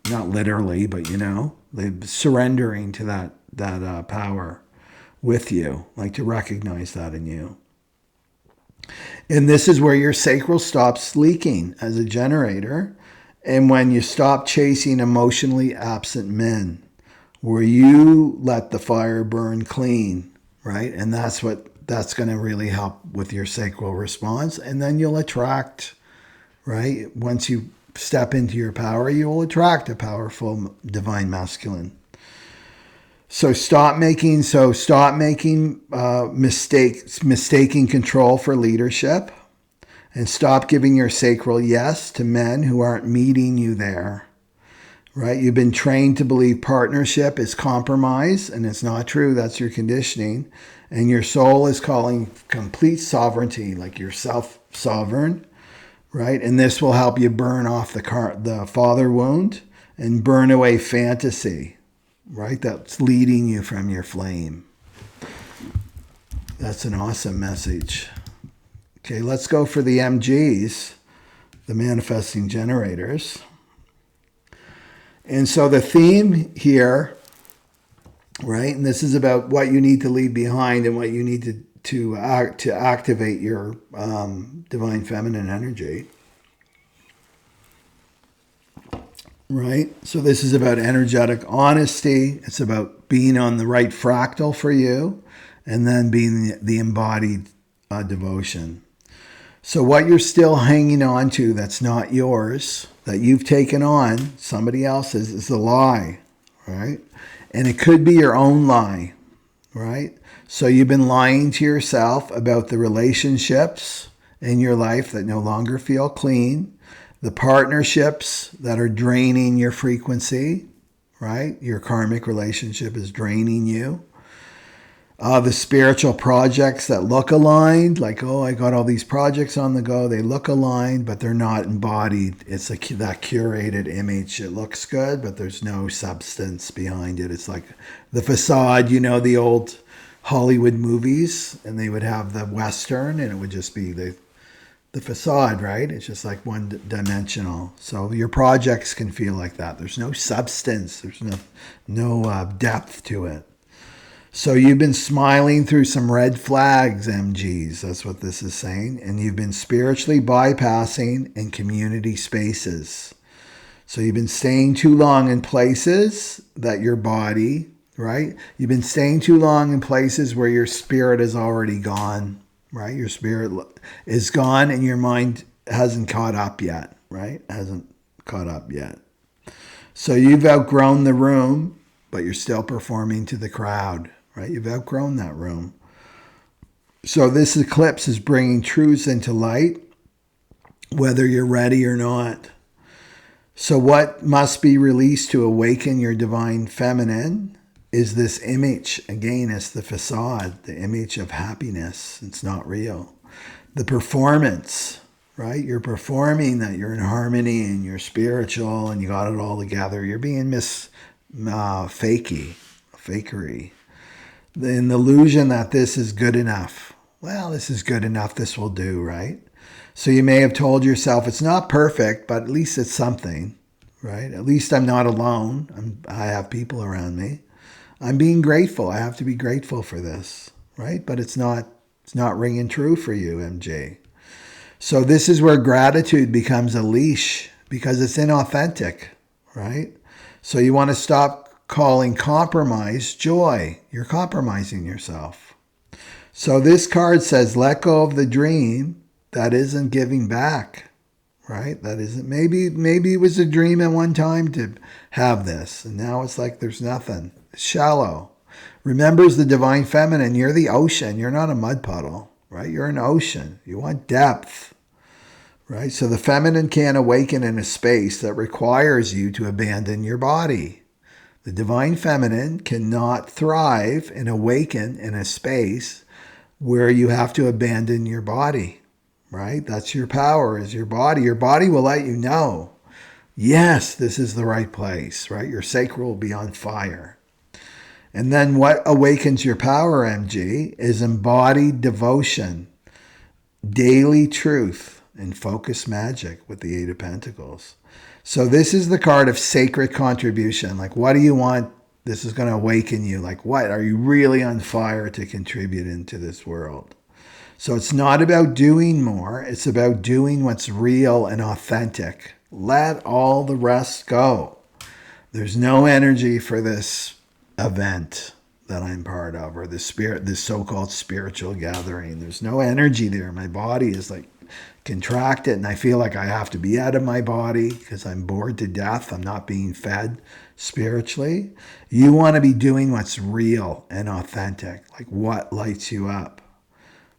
not literally, but they're surrendering to that power with you, like to recognize that in you. And this is where your sacral stops leaking as a generator. And when you stop chasing emotionally absent men, where you let the fire burn clean, right? And that's going to really help with your sacral response. And then you'll attract, right? Once you step into your power, you will attract a powerful divine masculine. So stop making mistaking control for leadership, and stop giving your sacral yes to men who aren't meeting you there, right? You've been trained to believe partnership is compromise, and it's not true. That's your conditioning. And your soul is calling complete sovereignty, like you're self-sovereign, right? And this will help you burn off the father wound and burn away fantasy, right? That's leading you from your flame. That's an awesome message. Okay, let's go for the MGs, the manifesting generators. And so the theme here, right? And this is about what you need to leave behind and what you need to activate your divine feminine energy. Right? So this is about energetic honesty. It's about being on the right fractal for you, and then being the embodied devotion. So what you're still hanging on to that's not yours, that you've taken on, somebody else's, is a lie, right? And it could be your own lie, right? So you've been lying to yourself about the relationships in your life that no longer feel clean, the partnerships that are draining your frequency, right? Your karmic relationship is draining you. The spiritual projects that look aligned, like, oh, I got all these projects on the go. They look aligned, but they're not embodied. It's that curated image. It looks good, but there's no substance behind it. It's like the facade, the old Hollywood movies, and they would have the Western, and it would just be the facade, right? It's just like one dimensional. So your projects can feel like that. There's no substance. There's no depth to it. So you've been smiling through some red flags, MGs. That's what this is saying. And you've been spiritually bypassing in community spaces. So you've been staying too long in places that your body, right? You've been staying too long in places where your spirit is already gone, right? Your spirit is gone and your mind hasn't caught up yet, right? Hasn't caught up yet. So you've outgrown the room, but you're still performing to the crowd, right? You've outgrown that room. So this eclipse is bringing truths into light, whether you're ready or not. So what must be released to awaken your divine feminine is this image. Again, it's the facade, the image of happiness. It's not real. The performance, right? You're performing that you're in harmony and you're spiritual and you got it all together. You're being fakery. An illusion that this is good enough. Well, this is good enough. This will do, right? So you may have told yourself, it's not perfect, but at least it's something, right? At least I'm not alone. I have people around me. I'm being grateful. I have to be grateful for this, right? But it's not ringing true for you, MJ. So this is where gratitude becomes a leash because it's inauthentic, right? So you want to stop calling compromise joy. You're compromising yourself. So this card says, let go of the dream that isn't giving back, right? That isn't, maybe it was a dream at one time to have this, and now it's like there's nothing. It's shallow. Remembers the divine feminine. You're the ocean. You're not a mud puddle, right? You're an ocean. You want depth, right? So the feminine can't awaken in a space that requires you to abandon your body. The divine feminine cannot thrive and awaken in a space where you have to abandon your body, right? That's your power, is your body. Your body will let you know, yes, this is the right place, right? Your sacral will be on fire. And then what awakens your power, MG, is embodied devotion, daily truth, and focus magic with the Eight of Pentacles. So this is the card of sacred contribution. Like, what do you want? This is going to awaken you. Like, what? Are you really on fire to contribute into this world? So it's not about doing more. It's about doing what's real and authentic. Let all the rest go. There's no energy for this event that I'm part of, or this so-called spiritual gathering. There's no energy there. My body is like contracted and I feel like I have to be out of my body because I'm bored to death. I'm not being fed spiritually. You want to be doing what's real and authentic, like what lights you up,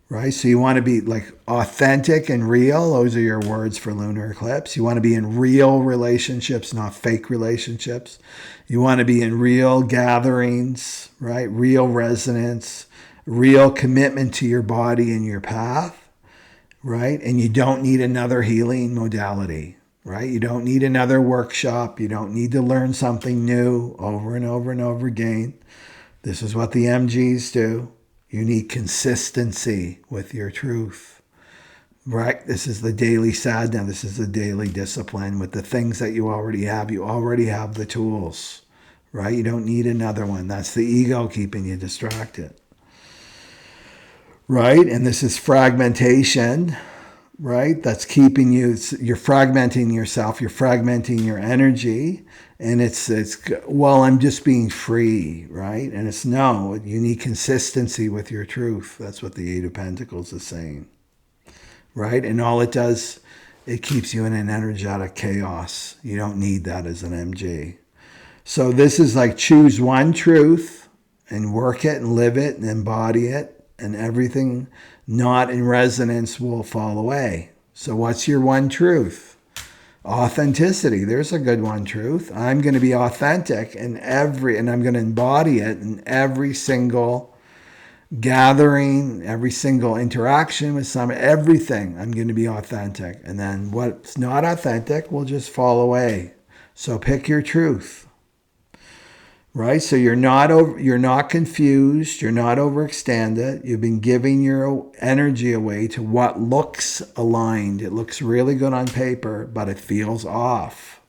right? So you want to be like authentic and real. Those are your words for lunar eclipse. You want to be in real relationships, not fake relationships. You want to be in real gatherings, right? Real resonance, real commitment to your body and your path. Right? And you don't need another healing modality, right? You don't need another workshop. You don't need to learn something new over and over and over again. This is what the MGs do. You need consistency with your truth, right? This is the daily sadhana. This is the daily discipline with the things that you already have. You already have the tools, right? You don't need another one. That's the ego keeping you distracted. Right? And this is fragmentation, right? That's keeping you, you're fragmenting yourself, you're fragmenting your energy. And it's well, I'm just being free, right? And it's no, you need consistency with your truth. That's what the Eight of Pentacles is saying, right? And all it does, it keeps you in an energetic chaos. You don't need that as an MG. So this is like choose one truth and work it and live it and embody it. And everything not in resonance will fall away. So what's your one truth? Authenticity. There's a good one truth. I'm going to be authentic and I'm going to embody it in every single gathering, every single interaction with everything. I'm going to be authentic. And then what's not authentic will just fall away. So pick your truth. right? So you're not confused, you're not overextended. You've been giving your energy away to what looks aligned. It looks really good on paper, but it feels off.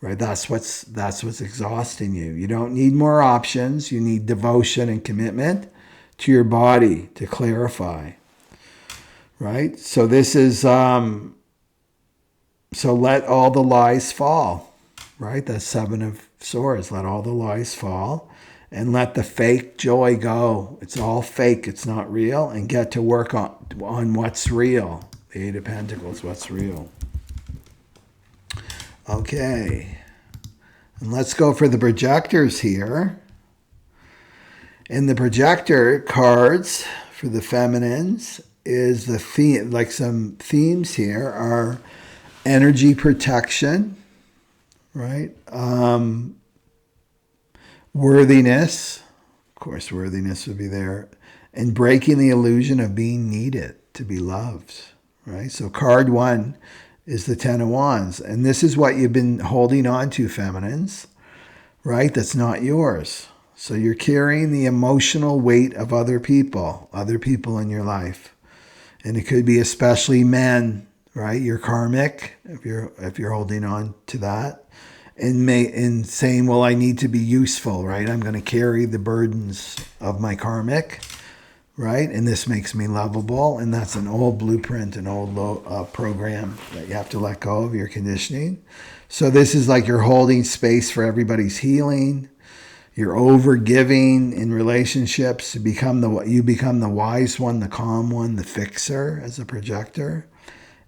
Right? That's what's exhausting you. You don't need more options. You need devotion and commitment to your body to clarify. Right? So this is so let all the lies fall. Right? That's 7 of Swords. Let all the lies fall and let the fake joy go. It's all fake. It's not real. And get to work on what's real. The 8 of Pentacles, what's real. Okay. And let's go for the projectors here. And the projector cards for the feminines is the theme, like some themes here are energy protection, right? Worthiness, of course, worthiness would be there, and breaking the illusion of being needed to be loved, right? So card 1 is the 10 of Wands, and this is what you've been holding on to, feminines, right? That's not yours. So you're carrying the emotional weight of other people in your life, and it could be especially men, right? You're karmic if you're holding on to that. And saying, well, I need to be useful, right? I'm going to carry the burdens of my karmic, right? And this makes me lovable. And that's an old blueprint, an old program that you have to let go of your conditioning. So this is like you're holding space for everybody's healing. You're over-giving in relationships. You become the wise one, the calm one, the fixer as a projector.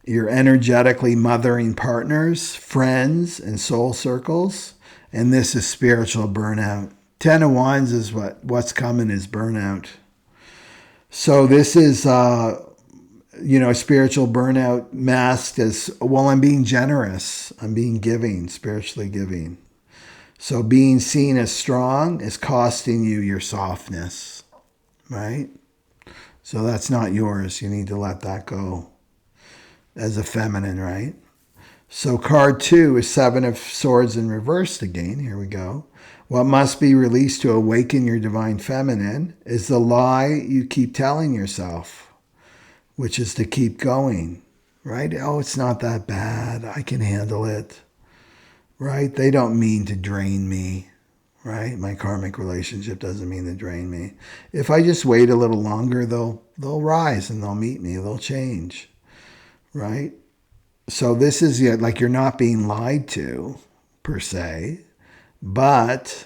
You're energetically mothering partners, friends, and soul circles. And this is spiritual burnout. 10 of Wands is what's coming is burnout. So this is, spiritual burnout masked as, well, I'm being generous. I'm being giving, spiritually giving. So being seen as strong is costing you your softness, right? So that's not yours. You need to let that go. As a feminine, right? So card 2 is 7 of Swords in reversed again. Here we go. What must be released to awaken your divine feminine is the lie you keep telling yourself, which is to keep going, right? Oh, it's not that bad. I can handle it, right? They don't mean to drain me, right? My karmic relationship doesn't mean to drain me. If I just wait a little longer, they'll rise and they'll meet me. They'll change. Right? So this is like you're not being lied to, per se, but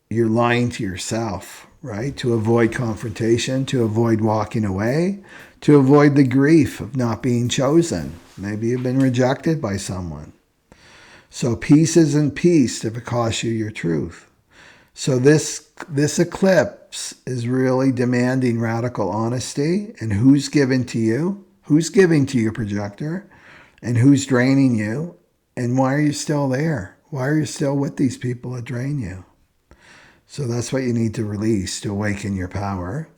you're lying to yourself, right? To avoid confrontation, to avoid walking away, to avoid the grief of not being chosen. Maybe you've been rejected by someone. So peace isn't peace if it costs you your truth. So this eclipse is really demanding radical honesty. And who's given to you? Who's giving to your projector? And who's draining you? And why are you still there? Why are you still with these people that drain you? So that's what you need to release to awaken your power.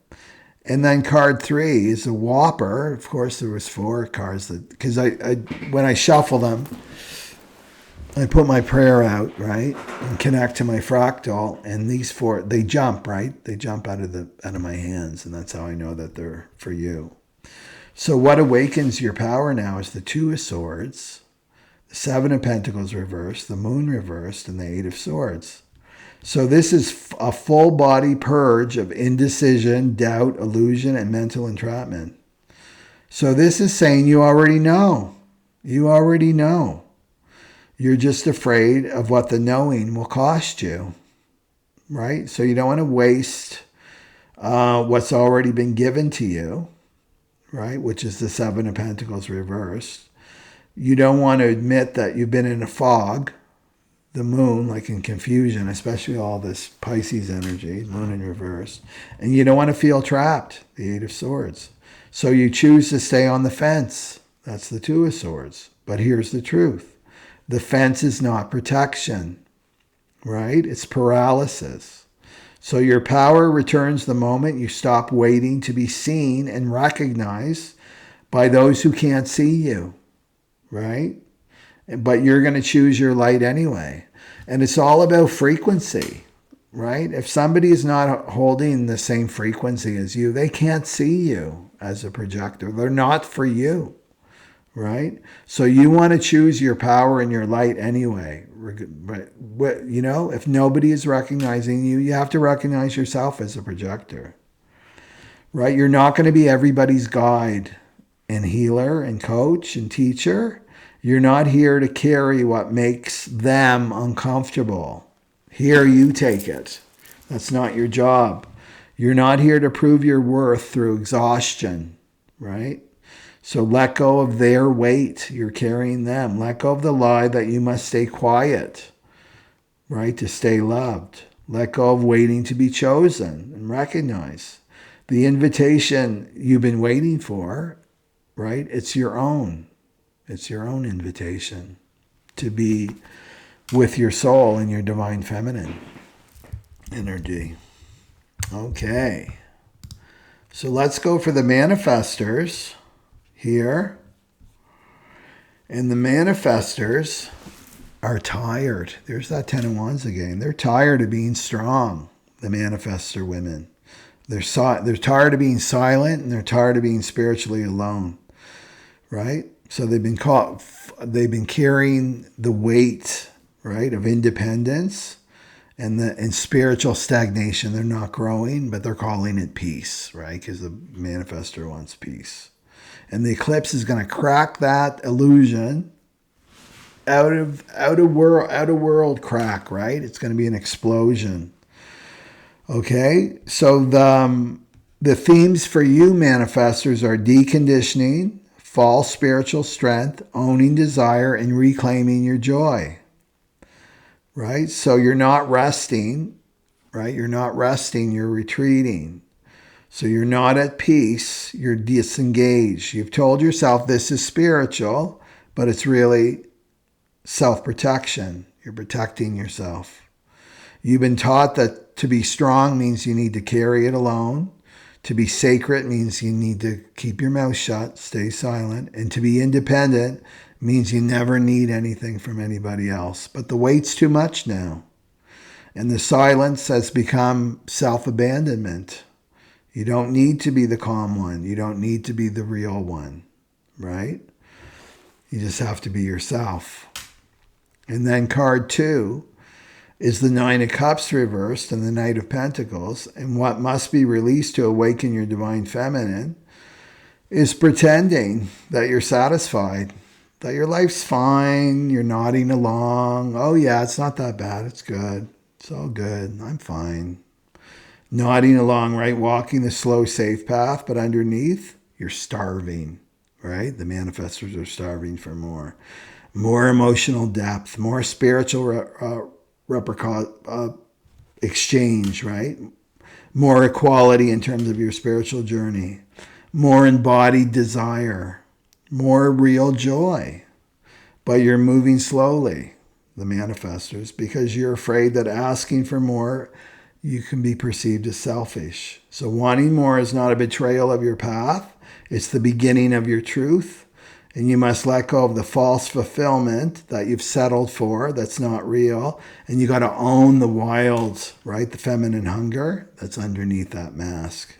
And then card 3 is a whopper. Of course, there was 4 cards because I when I shuffle them, I put my prayer out, right, and connect to my fractal. And these 4, they jump, right? They jump out of my hands, and that's how I know that they're for you. So what awakens your power now is the 2 of Swords, the 7 of Pentacles reversed, the Moon reversed, and the 8 of Swords. So this is a full body purge of indecision, doubt, illusion, and mental entrapment. So this is saying you already know. You already know. You're just afraid of what the knowing will cost you, right? So you don't want to waste what's already been given to you, right? Which is the 7 of Pentacles reversed. You don't want to admit that you've been in a fog, the moon, like in confusion, especially all this Pisces energy, moon in reverse. And you don't want to feel trapped, the 8 of Swords. So you choose to stay on the fence. That's the 2 of Swords. But here's the truth. The fence is not protection, right? It's paralysis. So your power returns the moment you stop waiting to be seen and recognized by those who can't see you, right? But you're going to choose your light anyway. And it's all about frequency. right? If somebody is not holding the same frequency as you, they can't see you as a projector. They're not for you, right? So you want to choose your power and your light anyway. But, you know, if nobody is recognizing you, you have to recognize yourself as a projector, right? You're not going to be everybody's guide and healer and coach and teacher. You're not here to carry what makes them uncomfortable. Here, you take it. That's not your job. You're not here to prove your worth through exhaustion, right? So let go of their weight. You're carrying them. Let go of the lie that you must stay quiet, right, to stay loved. Let go of waiting to be chosen and recognize the invitation you've been waiting for, right? It's your own. It's your own invitation to be with your soul and your divine feminine energy. Okay. So let's go for the manifestors here. And the manifestors are tired. There's that 10 of Wands again. They're tired of being strong, the manifestor women. They're tired of being silent, and they're tired of being spiritually alone, right? So they've been carrying the weight, right, of independence and spiritual stagnation. They're not growing, but they're calling it peace, right? Because the manifestor wants peace. And the eclipse is going to crack that illusion out of world crack, right? It's going to be an explosion. Okay? So the themes for you manifestors are deconditioning, false spiritual strength, owning desire, and reclaiming your joy. Right? So you're not resting, right? You're not resting, you're retreating. So you're not at peace, you're disengaged. You've told yourself this is spiritual, but it's really self-protection. You're protecting yourself. You've been taught that to be strong means you need to carry it alone. To be sacred means you need to keep your mouth shut, stay silent. And to be independent means you never need anything from anybody else. But the weight's too much now. And the silence has become self-abandonment. You don't need to be the calm one. You don't need to be the real one, right? You just have to be yourself. And then card 2 is the 9 of Cups reversed and the Knight of Pentacles. And what must be released to awaken your divine feminine is pretending that you're satisfied, that your life's fine, you're nodding along. Oh yeah, it's not that bad, it's good. It's all good, I'm fine. Nodding along, right? Walking the slow, safe path, but underneath, you're starving, right? The manifestors are starving for more. More emotional depth, more spiritual exchange, right? More equality in terms of your spiritual journey. More embodied desire. More real joy. But you're moving slowly, the manifestors, because you're afraid that asking for more, you can be perceived as selfish. So wanting more is not a betrayal of your path. It's the beginning of your truth. And you must let go of the false fulfillment that you've settled for that's not real. And you got to own the wild, right? The feminine hunger that's underneath that mask.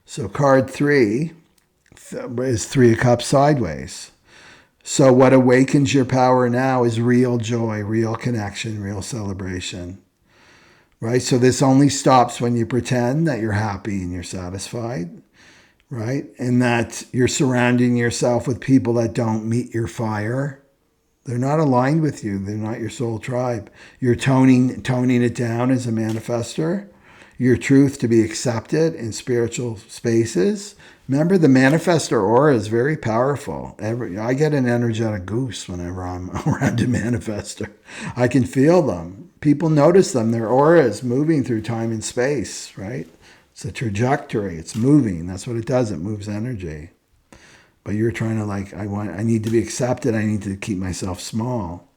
So card 3 is 3 of Cups sideways. So what awakens your power now is real joy, real connection, real celebration. Right? So this only stops when you pretend that you're happy and you're satisfied. Right? And that you're surrounding yourself with people that don't meet your fire. They're not aligned with you. They're not your soul tribe. You're toning it down as a manifestor. Your truth to be accepted in spiritual spaces. Remember, the manifestor aura is very powerful. I get an energetic goose whenever I'm around a manifestor. I can feel them. People notice them. Their aura is moving through time and space, right? It's a trajectory. It's moving. That's what it does. It moves energy. But you're trying to I need to be accepted. I need to keep myself small,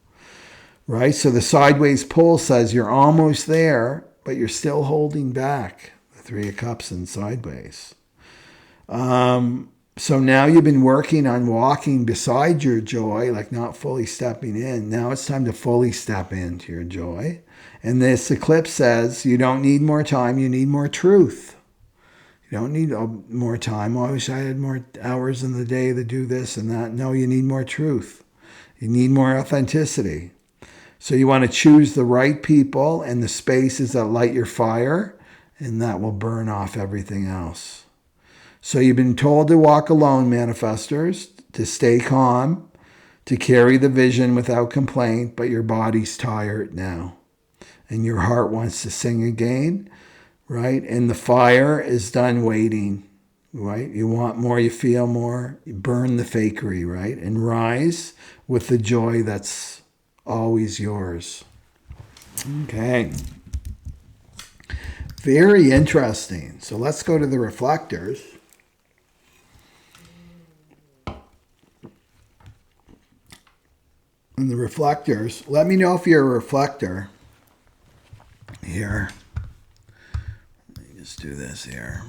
right? So the sideways pull says you're almost there, but you're still holding back. The 3 of Cups and sideways. So now you've been working on walking beside your joy, like not fully stepping in. Now it's time to fully step into your joy. And this eclipse says you don't need more time, you need more truth. You don't need more time. Oh, I wish I had more hours in the day to do this and that. No, you need more truth. You need more authenticity. So you want to choose the right people and the spaces that light your fire, and that will burn off everything else. So you've been told to walk alone, manifestors, to stay calm, to carry the vision without complaint, but your body's tired now. And your heart wants to sing again, right? And the fire is done waiting, right? You want more, you feel more, you burn the fakery, right? And rise with the joy that's always yours. Okay. Very interesting. So let's go to the reflectors. And the reflectors, let me know if you're a reflector. Here. Let me just do this here.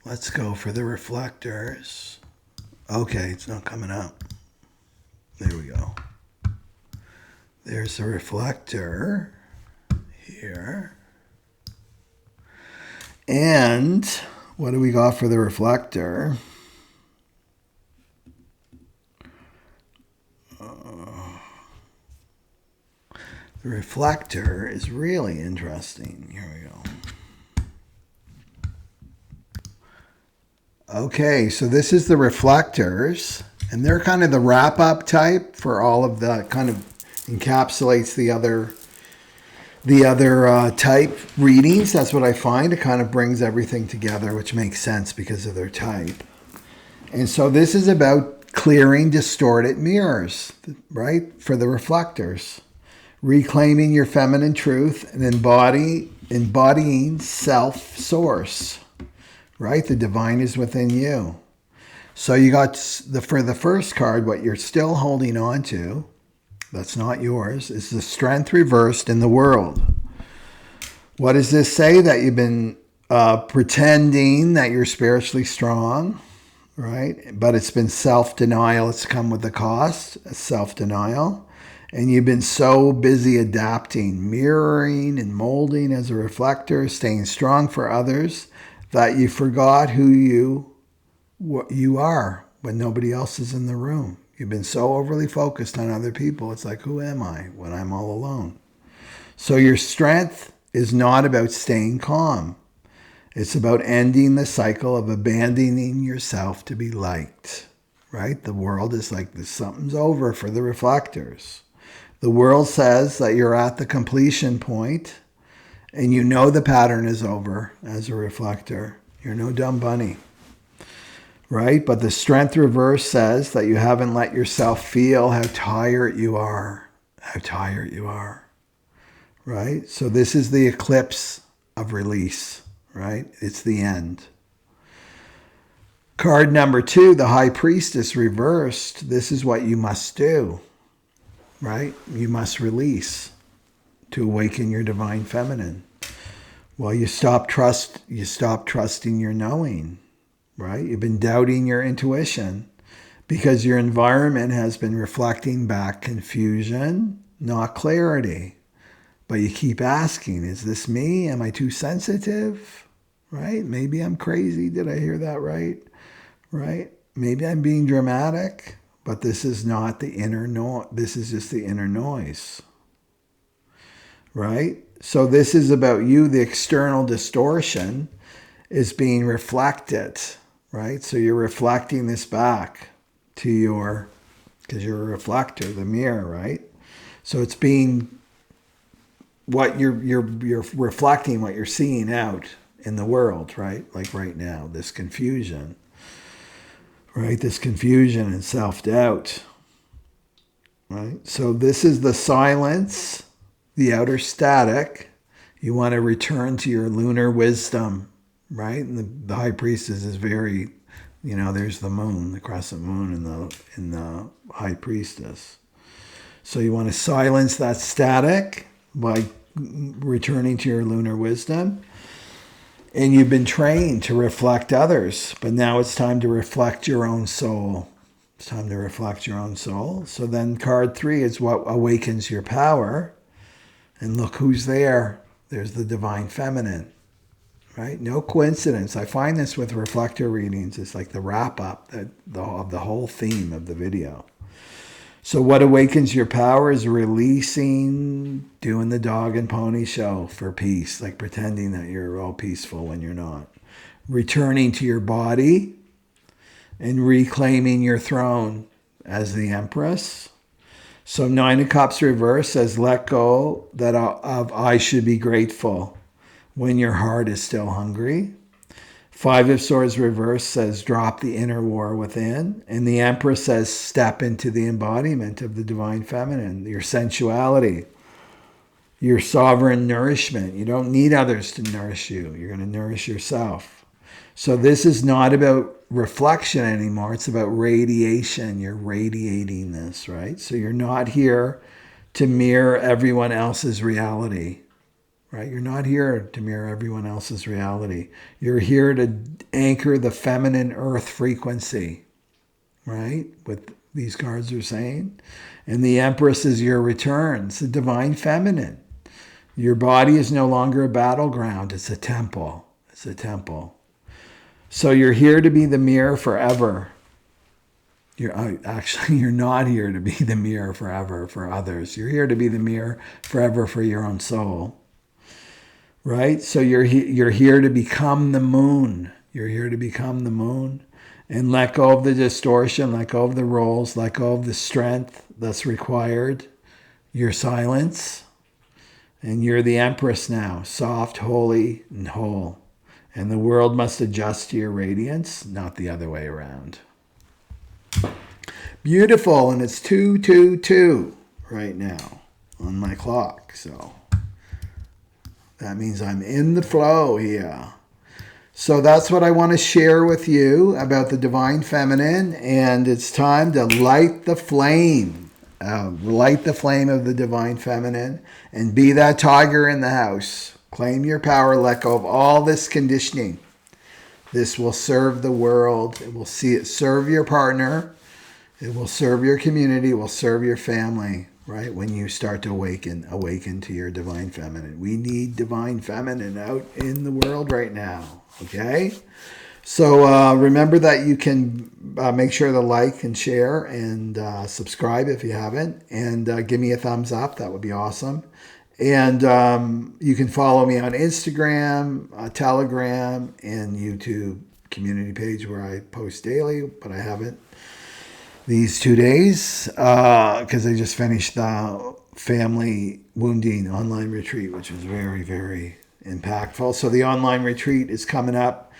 Let's go for the reflectors. Okay, it's not coming up. There we go. There's a reflector here. And what do we got for the reflector? The reflector is really interesting. Here we go. Okay, so this is the reflectors, and they're kind of the wrap-up type for all of the, kind of encapsulates the other type readings. That's what I find. It kind of brings everything together, which makes sense because of their type. And so this is about clearing distorted mirrors, right, for the reflectors. Reclaiming your feminine truth and embodying self-source, right? The divine is within you. So you got, for the first card, what you're still holding on to, that's not yours, is the strength reversed in the world. What does this say? That you've been pretending that you're spiritually strong, right? But it's been self-denial. It's come with the cost, self-denial. And you've been so busy adapting, mirroring, and molding as a reflector, staying strong for others, that you forgot what you are when nobody else is in the room. You've been so overly focused on other people. It's like, who am I when I'm all alone? So your strength is not about staying calm. It's about ending the cycle of abandoning yourself to be liked, right? The world is like, something's over for the reflectors. The world says that you're at the completion point, and you know the pattern is over as a reflector. You're no dumb bunny, right? But the strength reverse says that you haven't let yourself feel how tired you are, right? So this is the eclipse of release, right? It's the end. Card number 2, the High Priestess reversed. This is what you must do. Right? You must release to awaken your divine feminine. Well, you stop trusting your knowing, right? You've been doubting your intuition because your environment has been reflecting back confusion, not clarity. But you keep asking, is this me? Am I too sensitive? Right? Maybe I'm crazy. Did I hear that right? Right? Maybe I'm being dramatic. But this is not the inner noise. This is just the inner noise, right? So this is about you. The external distortion is being reflected, right? So you're reflecting this back to because you're a reflector, the mirror, right? So it's being what you're reflecting, what you're seeing out in the world, right? Like right now, this confusion. Right, this confusion and self-doubt, right? So this is the silence, the outer static. You want to return to your lunar wisdom, right? And the High Priestess is very, there's the moon, the crescent moon in the High Priestess. So you want to silence that static by returning to your lunar wisdom. And you've been trained to reflect others, but now it's time to reflect your own soul, It's time to reflect your own soul. So then card 3 is what awakens your power. And look who's there. There's the divine feminine, right? No coincidence. I find this with reflector readings. It's like the wrap up of the whole theme of the video. So what awakens your power is releasing, doing the dog and pony show for peace, like pretending that you're all peaceful when you're not. Returning to your body and reclaiming your throne as the Empress. So 9 of Cups reverse says, let go of I should be grateful when your heart is still hungry. 5 of Swords reverse says, drop the inner war within. And the Empress says, step into the embodiment of the divine feminine, your sensuality, your sovereign nourishment. You don't need others to nourish you. You're going to nourish yourself. So this is not about reflection anymore. It's about radiation. You're radiating this, right? So you're not here to mirror everyone else's reality, right? You're not here to mirror everyone else's reality. You're here to anchor the feminine earth frequency, right? What these cards are saying. And the Empress is your return. It's the divine feminine. Your body is no longer a battleground. It's a temple. It's a temple. So you're here to be the mirror forever. You're not here to be the mirror forever for others. You're here to be the mirror forever for your own soul. Right? So you're here to become the moon. You're here to become the moon and let go of the distortion, let go of the roles, let go of the strength that's required, your silence. And you're the Empress now, soft, holy, and whole. And the world must adjust to your radiance, not the other way around. Beautiful. And it's 2:22 right now on my clock. So that means I'm in the flow here. So that's what I want to share with you about the divine feminine. And it's time to light the flame. Light the flame of the divine feminine and be that tiger in the house. Claim your power, let go of all this conditioning. This will serve the world. It will serve your partner. It will serve your community. It will serve your family, right? When you start to awaken to your divine feminine. We need divine feminine out in the world right now, okay? So remember that you can make sure to like and share and subscribe if you haven't. And give me a thumbs up. That would be awesome. And you can follow me on Instagram, Telegram, and YouTube community page where I post daily, but I haven't these 2 days because I just finished the family wounding online retreat, which was very, very impactful. So the online retreat is coming up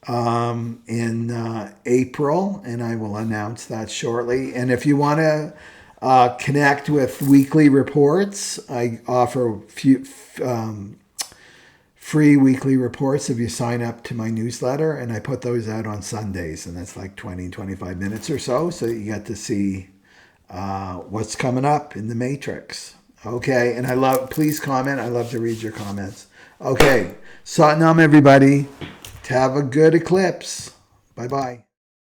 in April, and I will announce that shortly. And if you want to connect with weekly reports. I offer free weekly reports if you sign up to my newsletter, and I put those out on Sundays, and that's like 20-25 minutes or so that you get to see what's coming up in the matrix. Okay, and please comment. I love to read your comments. Okay, Satnam everybody. Have a good eclipse. Bye-bye.